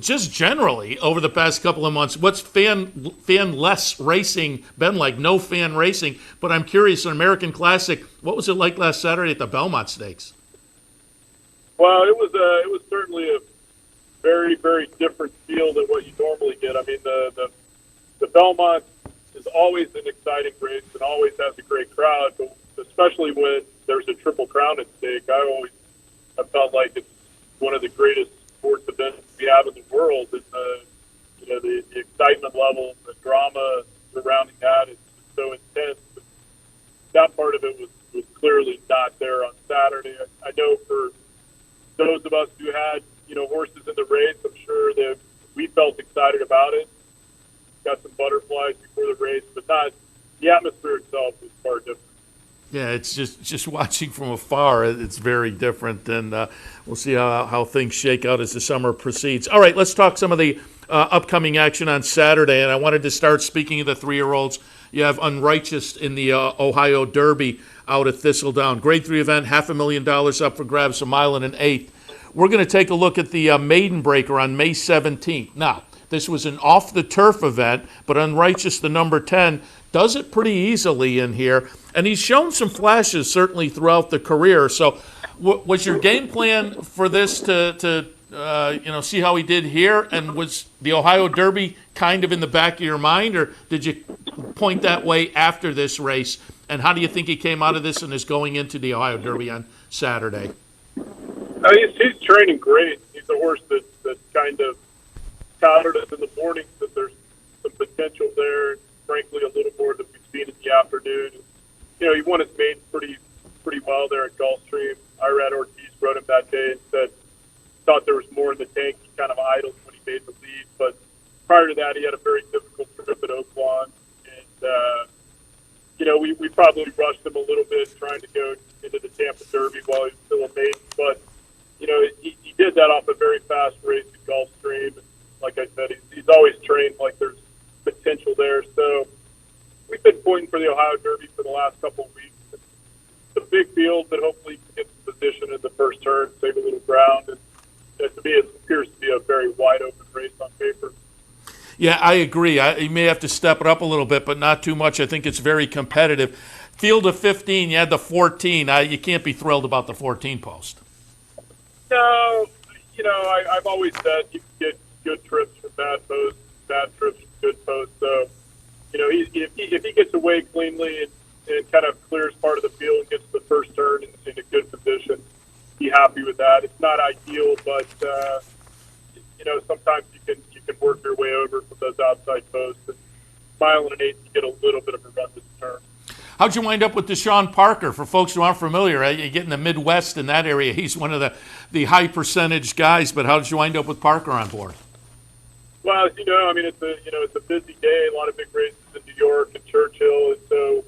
just generally over the past couple of months, what's fan-less racing been like? No fan racing, but I'm curious, an American Classic, what was it like last Saturday at the Belmont Stakes? Well, it was certainly a very, very different feel than what you normally get. I mean, the Belmont is always an exciting race and always has a great crowd, but especially when there's a Triple Crown at stake. I felt like it's one of the greatest sports events we have in the world, and the excitement level, the drama surrounding that is so intense. That part of it was clearly not there on Saturday. I know for those of us who had horses in the race, I'm sure that we felt excited about it. Got some butterflies before the race, but not the atmosphere itself was far different. Yeah, it's just watching from afar, it's very different, and we'll see how things shake out as the summer proceeds. All right, let's talk some of the upcoming action on Saturday, and I wanted to start, speaking of the 3-year-olds, you have Unrighteous in the Ohio Derby out at Thistledown. Grade 3 event, $500,000 up for grabs, a mile and an eighth. We're going to take a look at the Maiden Breaker on May 17th. Now, this was an off-the-turf event, but Unrighteous, the number 10, does it pretty easily in here. And he's shown some flashes, certainly, throughout the career. So was your game plan for this to see how he did here? And was the Ohio Derby kind of in the back of your mind? Or did you point that way after this race? And how do you think he came out of this and is going into the Ohio Derby on Saturday? He's training great. He's a horse that kind of touted us in the morning that there's some potential there. Frankly, a little more than we've seen in the afternoon. You know, he won his maiden pretty well there at Gulfstream. Irad Ortiz wrote him that day and said thought there was more in the tank. He kind of idled when he made the lead, but prior to that, he had a very difficult trip at Oaklawn, and you know, we probably rushed him a little bit trying to go into the Tampa Derby while he was still a maiden, but you know, he did that off a very fast race at Gulfstream. And like I said, he's always trained like there's potential there. So we've been pointing for the Ohio Derby for the last couple of weeks. It's a big field, but hopefully he can get some position in the first turn, save a little ground. And to me, it appears to be a very wide open race on paper. Yeah, I agree. You may have to step it up a little bit, but not too much. I think it's very competitive. Field of 15, you had the 14. You can't be thrilled about the 14 post. No, you know, I've always said you can get good trips from bad posts, bad trips from good posts. So, you know, if he gets away cleanly and kind of clears part of the field and gets to the first turn in a good position, be happy with that. It's not ideal, but you know, sometimes you can work your way over from those outside posts. And mile and an eighth, you get a little bit of a run this turn. How'd you wind up with Deshaun Parker? For folks who aren't familiar, you get in the Midwest in that area. He's one of the high percentage guys. But how did you wind up with Parker on board? Well, as you know, I mean, it's a busy day. A lot of big races in New York and Churchill, and so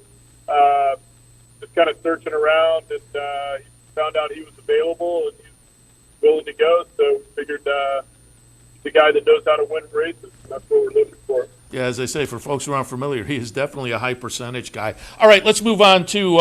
just kind of searching around, and he found out he was available and he was willing to go. So figured he's a guy that knows how to win races. That's what we're looking for. Yeah, as I say, for folks who aren't familiar, he is definitely a high percentage guy. All right, let's move on to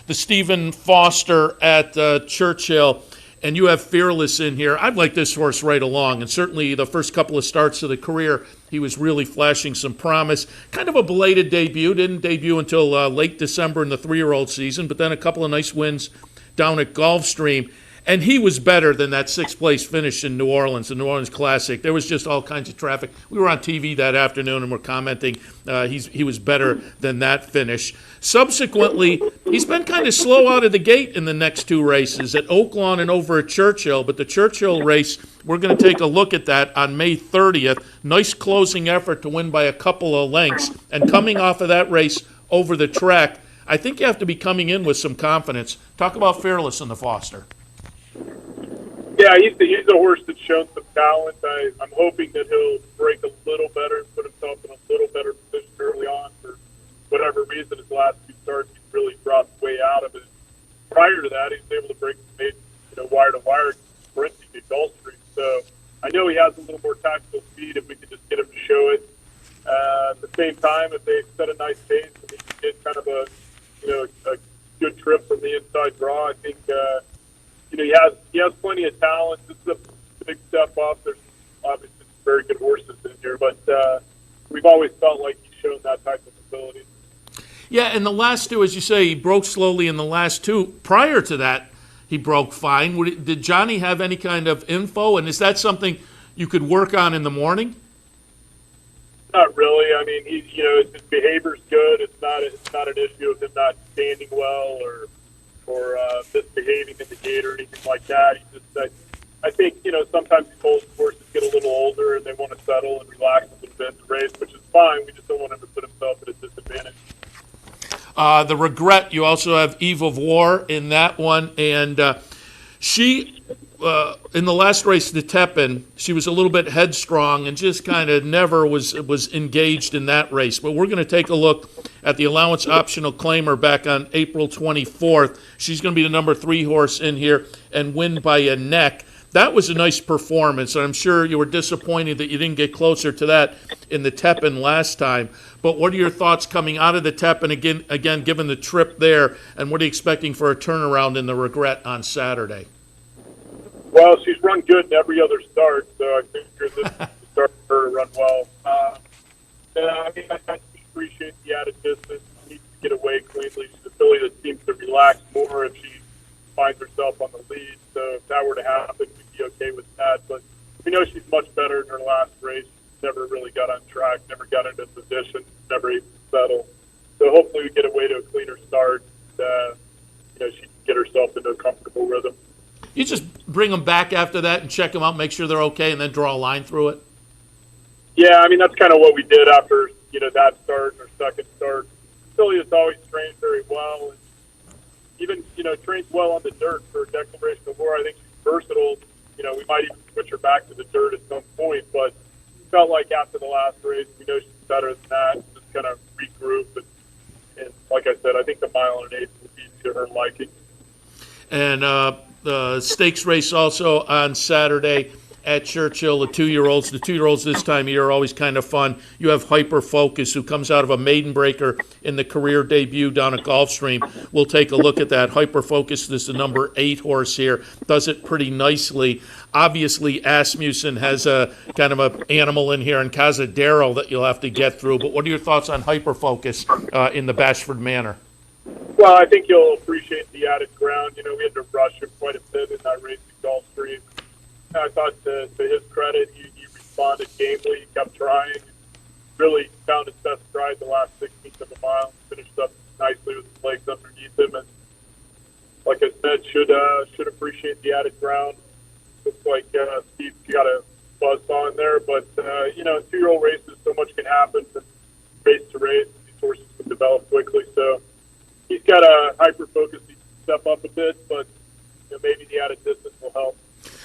the Stephen Foster at Churchill. And you have Fearless in here. I've liked this horse right along, and certainly the first couple of starts of the career, he was really flashing some promise. Kind of a belated debut. Didn't debut until late December in the 3-year-old season, but then a couple of nice wins down at Gulfstream. And he was better than that sixth-place finish in New Orleans, the New Orleans Classic. There was just all kinds of traffic. We were on TV that afternoon and we're commenting he was better than that finish. Subsequently, he's been kind of slow out of the gate in the next two races at Oaklawn and over at Churchill. But the Churchill race, we're going to take a look at that on May 30th. Nice closing effort to win by a couple of lengths. And coming off of that race over the track, I think you have to be coming in with some confidence. Talk about Fearless in the Foster. Yeah, he's a horse that's shown some talent. I'm hoping that he'll break a little better and put himself in a little better position early on. For whatever reason, his last two starts, he's really dropped way out of it. Prior to that, he was able to break some wire-to-wire sprinting at Gulfstream. So I know he has a little more tactical speed if we can just get him to show it. At the same time, if they set a nice pace and he can get kind of a good trip from the inside draw, I think he has plenty of talent. This is a big step up. There's obviously some very good horses in here, but we've always felt like he's shown that type of ability. Yeah, and the last two, as you say, he broke slowly in the last two. Prior to that, he broke fine. Did Johnny have any kind of info, and is that something you could work on in the morning? Not really. I mean, his behavior's good. It's not an issue of him not standing well or misbehaving in the gate or anything like that. I think sometimes these horses get a little older and they want to settle and relax a little bit in the race, which is fine. We just don't want him to put himself at a disadvantage. The Regret, you also have Eve of War in that one, and she, in the last race, the Tepin, she was a little bit headstrong and just kind of never was engaged in that race. But we're going to take a look at the allowance optional claimer back on April 24th. She's going to be the number 3 horse in here and win by a neck. That was a nice performance, and I'm sure you were disappointed that you didn't get closer to that in the Tepin last time. But what are your thoughts coming out of the Tepin again, given the trip there, and what are you expecting for a turnaround in the Regret on Saturday? Well, she's run good in every other start, so I think this is the start for her to run well. I appreciate the added distance. She needs to get away cleanly. She's a filly that seems to relax more if she finds herself on the lead. So if that were to happen, we'd be okay with that. But we know she's much better in her last race. never really got on track, never got into position, never even settled. So hopefully we get away to a cleaner start. She can get herself into a comfortable rhythm. You just bring them back after that and check them out, make sure they're okay, and then draw a line through it? Yeah, I mean, that's kind of what we did after, that start and our second start. Philly has always trained very well, and even, trains well on the dirt for a declaration of war. I think she's versatile. We might even switch her back to the dirt at some point, but felt like after the last race, we know she's better than that. Just kind of regroup, and like I said, I think the mile and 1/8 will be to her liking. And the stakes race also on Saturday at Churchill, the 2-year-olds. The 2-year-olds this time of year are always kind of fun. You have Hyper Focus, who comes out of a maiden breaker in the career debut down at Gulfstream. We'll take a look at that. Hyper Focus is the number 8 horse here. Does it pretty nicely. Obviously, Asmussen has a kind of an animal in here, and Casadero that you'll have to get through. But what are your thoughts on Hyper Focus in the Bashford Manor? Well, I think you'll appreciate the added ground. We had to rush him quite a bit in that race at Gulfstream. I thought to his credit, he responded gamely, he kept trying, really found his best stride the last 16th of a mile, finished up nicely with his legs underneath him, and like I said, should appreciate the added ground. Looks like Steve got a buzz on there, but in 2-year-old races, so much can happen from race to race. These horses can develop quickly, so he's got a hyper focus. He can step up a bit, but maybe the added distance will help.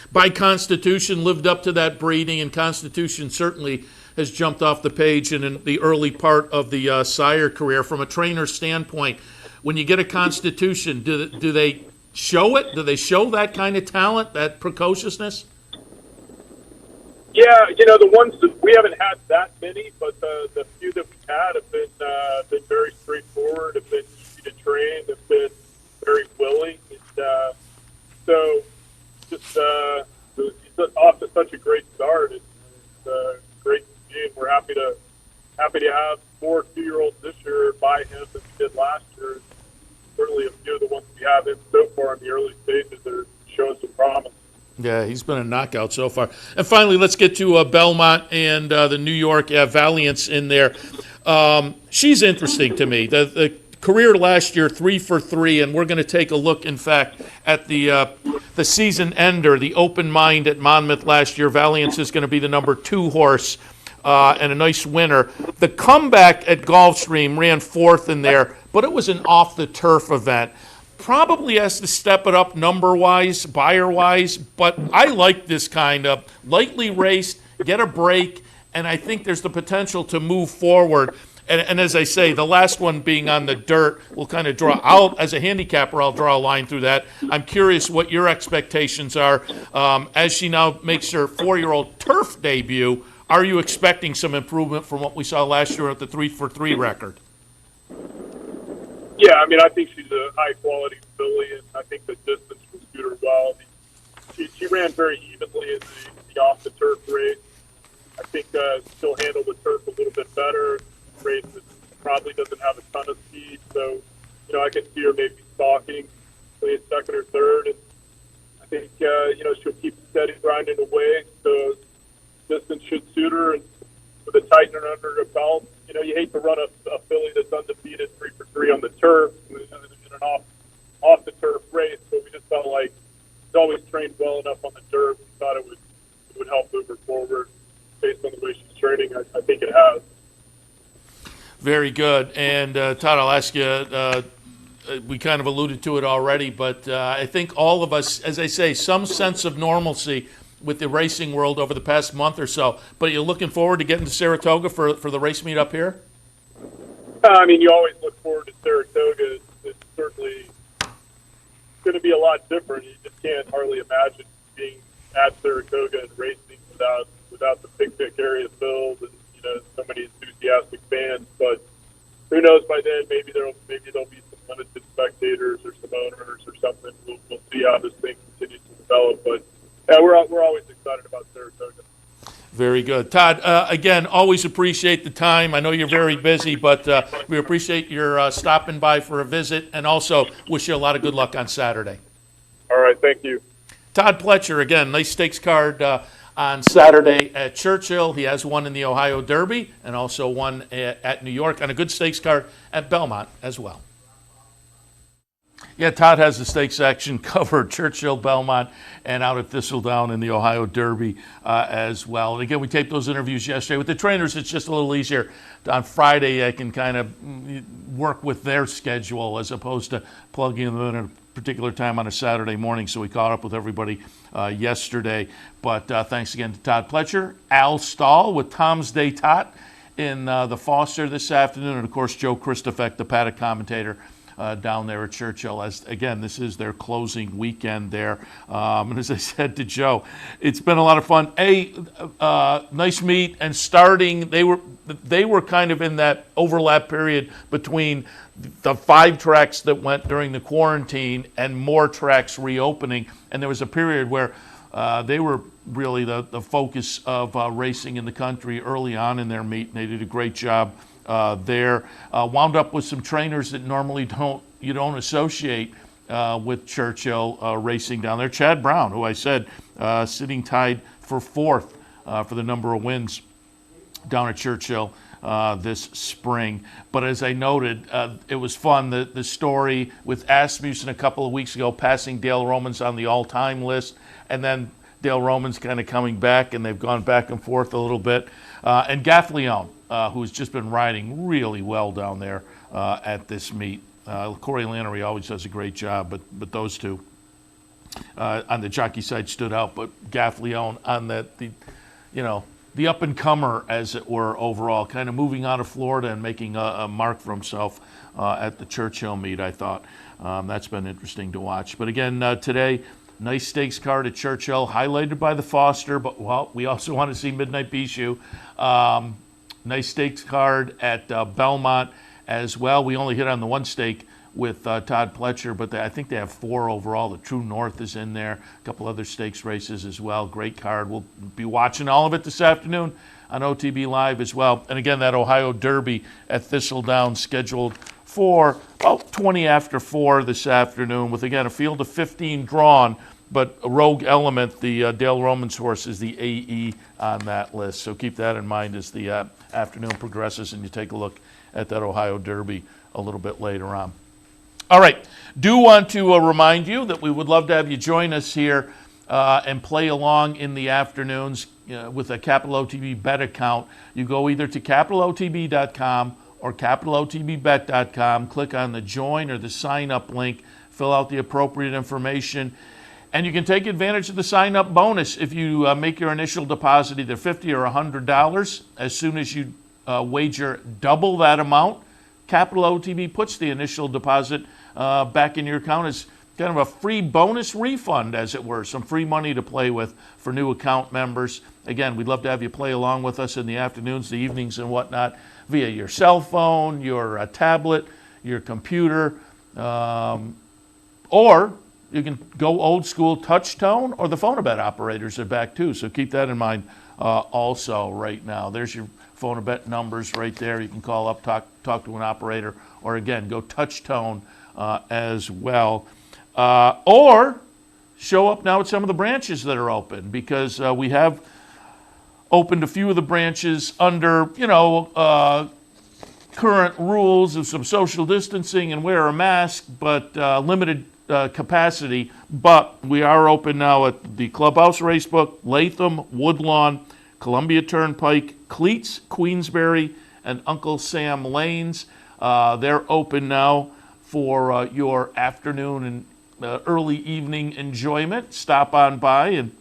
By Constitution, lived up to that breeding, and Constitution certainly has jumped off the page in the early part of the sire career. From a trainer's standpoint, when you get a Constitution, do they show it? Do they show that kind of talent, that precociousness? Yeah, the ones that we haven't had that many, but the few that we've had have been very straightforward, have been easy to train, have been very willing, and so just he's off to such a great start. It's great to see, and we're happy to have more 2-year-olds this year by him than we did last year. Certainly, a few of the ones we have in so far in the early stages are showing some promise. Yeah, he's been a knockout so far. And finally, let's get to Belmont and the New York Valiant's in there. She's interesting to me. The career last year, 3 for 3, and we're going to take a look, in fact, at the season ender, the Open Mind at Monmouth last year. Valiant's is going to be the number 2 horse and a nice winner. The comeback at Gulfstream ran 4th in there, but it was an off-the-turf event. Probably has to step it up number-wise, buyer-wise, but I like this kind of lightly raced, get a break, and I think there's the potential to move forward. And as I say, the last one being on the dirt will kind of draw. As a handicapper, I'll draw a line through that. I'm curious what your expectations are as she now makes her 4-year-old turf debut. Are you expecting some improvement from what we saw last year at the 3 for 3 record? Yeah, I mean, I think she's a high-quality filly, and I think the distance will suit her well. She ran very evenly in the off-the-turf race. I think she'll handle the turf a little bit better. Race that probably doesn't have a ton of speed, so I can see her maybe stalking, play second or third, and I think she'll keep steady grinding away. So distance should suit her, and with a tightener under her belt, you hate to run a filly that's undefeated 3 for 3 on the turf in an off the turf race. So we just felt like she's always trained well enough on the dirt. We thought it would help move her forward based on the way she's training. I think it has. Very good. And, Todd, I'll ask you, we kind of alluded to it already, but I think all of us, as I say, some sense of normalcy with the racing world over the past month or so. But you're looking forward to getting to Saratoga for the race meet up here? I mean, you always look forward to Saratoga. It's certainly going to be a lot different. You just can't hardly imagine being at Saratoga and racing without the picnic area filled and so many enthusiastic fans, but who knows? By then, maybe there'll be some limited spectators or some owners or something. We'll see how this thing continues to develop. But yeah, we're always excited about Saratoga. Very good, Todd. Again, always appreciate the time. I know you're very busy, but we appreciate your stopping by for a visit, and also wish you a lot of good luck on Saturday. All right, thank you, Todd Pletcher. Again, nice stakes card on Saturday at Churchill. He has one in the Ohio Derby and also one at New York, and a good stakes card at Belmont as well. Yeah, Todd has the stakes action covered, Churchill, Belmont, and out at Thistledown in the Ohio Derby as well. And again, we taped those interviews yesterday. With the trainers, it's just a little easier. On Friday, I can kind of work with their schedule as opposed to plugging them in at a particular time on a Saturday morning. So we caught up with everybody yesterday. But thanks again to Todd Pletcher, Al Stahl with Tom's Day Tot in the Foster this afternoon, and of course Joe Kristufek, the paddock commentator, down there at Churchill. As again, this is their closing weekend there. And as I said to Joe, it's been a lot of fun. Nice meet, and starting, they were kind of in that overlap period between the 5 tracks that went during the quarantine and more tracks reopening. And there was a period where they were really the focus of racing in the country early on in their meet, and they did a great job there. Wound up with some trainers that normally you don't associate with Churchill racing down there. Chad Brown, who I said sitting tied for 4th for the number of wins down at Churchill this spring. But as I noted, it was fun. The story with Asmussen a couple of weeks ago passing Dale Romans on the all-time list, and then Dale Romans kind of coming back, and they've gone back and forth a little bit. And Gaffleone, who's just been riding really well down there at this meet. Corey Lannery always does a great job, but those two on the jockey side stood out. But Gaffleone on the up-and-comer, as it were, overall, kind of moving out of Florida and making a mark for himself at the Churchill meet, I thought. That's been interesting to watch. But again, today, nice stakes card at Churchill, highlighted by the Foster, but, well, we also want to see Midnight Bijou. Nice stakes card at Belmont as well. We only hit on the one stake with Todd Pletcher, but I think they have 4 overall. The True North is in there, a couple other stakes races as well. Great card. We'll be watching all of it this afternoon on OTB Live as well. And again, that Ohio Derby at Thistledown scheduled for about 20 after 4 this afternoon, with, again, a field of 15 drawn, but Rogue Element, the Dale Romans horse, is the AE on that list. So keep that in mind as the afternoon progresses and you take a look at that Ohio Derby a little bit later on. All right, do want to remind you that we would love to have you join us here and play along in the afternoons with a Capital OTB bet account. You go either to capitalotb.com or capitalotbbet.com, click on the join or the sign up link, fill out the appropriate information, and you can take advantage of the sign up bonus if you make your initial deposit either $50 or $100. As soon as you wager double that amount, Capital OTB puts the initial deposit back in your account as kind of a free bonus refund, as it were, some free money to play with for new account members. Again, we'd love to have you play along with us in the afternoons, the evenings, and whatnot via your cell phone, your tablet, your computer, or you can go old school touch tone, or the Phonobet operators are back too. So keep that in mind also right now. There's your Phonobet numbers right there. You can call up, talk to an operator, or again, go touch tone as well. Or show up now at some of the branches that are open, because we have opened a few of the branches under, current rules of some social distancing and wear a mask, but limited capacity. But we are open now at the Clubhouse Racebook, Latham, Woodlawn, Columbia Turnpike, Cleats, Queensbury, and Uncle Sam Lanes. They're open now for your afternoon and early evening enjoyment. Stop on by and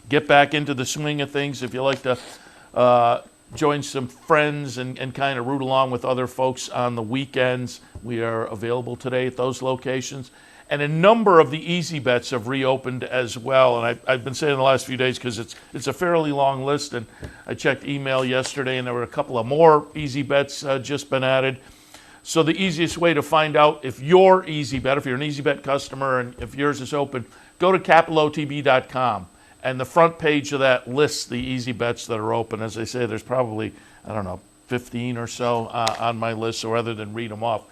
get back into the swing of things if you like to join some friends and kind of root along with other folks on the weekends. We are available today at those locations. And a number of the easy bets have reopened as well. And I've been saying the last few days because it's a fairly long list. And I checked email yesterday, and there were a couple of more easy bets just been added. So the easiest way to find out if your easy bet, if you're an easy bet customer and if yours is open, go to capitalotb.com. And the front page of that lists the easy bets that are open. As I say, there's probably, 15 or so on my list. So rather than read them off,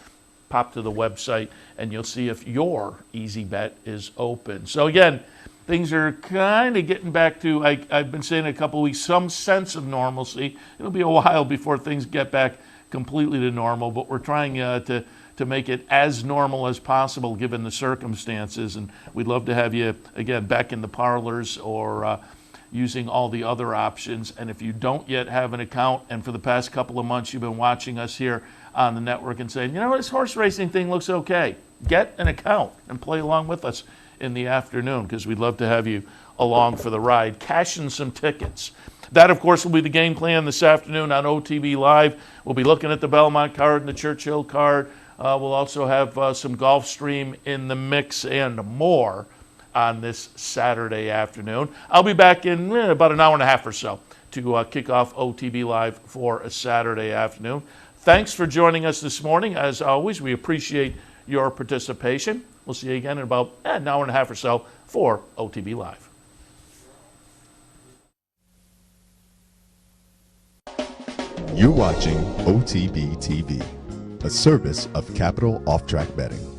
pop to the website and you'll see if your easy bet is open. So again, things are kind of getting back to, I've been saying a couple of weeks, some sense of normalcy. It'll be a while before things get back completely to normal, but we're trying to make it as normal as possible given the circumstances. And we'd love to have you, again, back in the parlors or using all the other options. And if you don't yet have an account, and for the past couple of months you've been watching us here on the network and saying, you know, this horse racing thing looks okay, get an account and play along with us in the afternoon, because we'd love to have you along for the ride. Cash in some tickets. That, of course, will be the game plan this afternoon on OTB Live. We'll be looking at the Belmont card and the Churchill card. We'll also have some Golf Stream in the mix and more on this Saturday afternoon. I'll be back in about an hour and a half or so to kick off OTB Live for a Saturday afternoon. Thanks for joining us this morning. As always, we appreciate your participation. We'll see you again in about an hour and a half or so for OTB Live. You're watching OTB TV, a service of Capital Off Track Betting.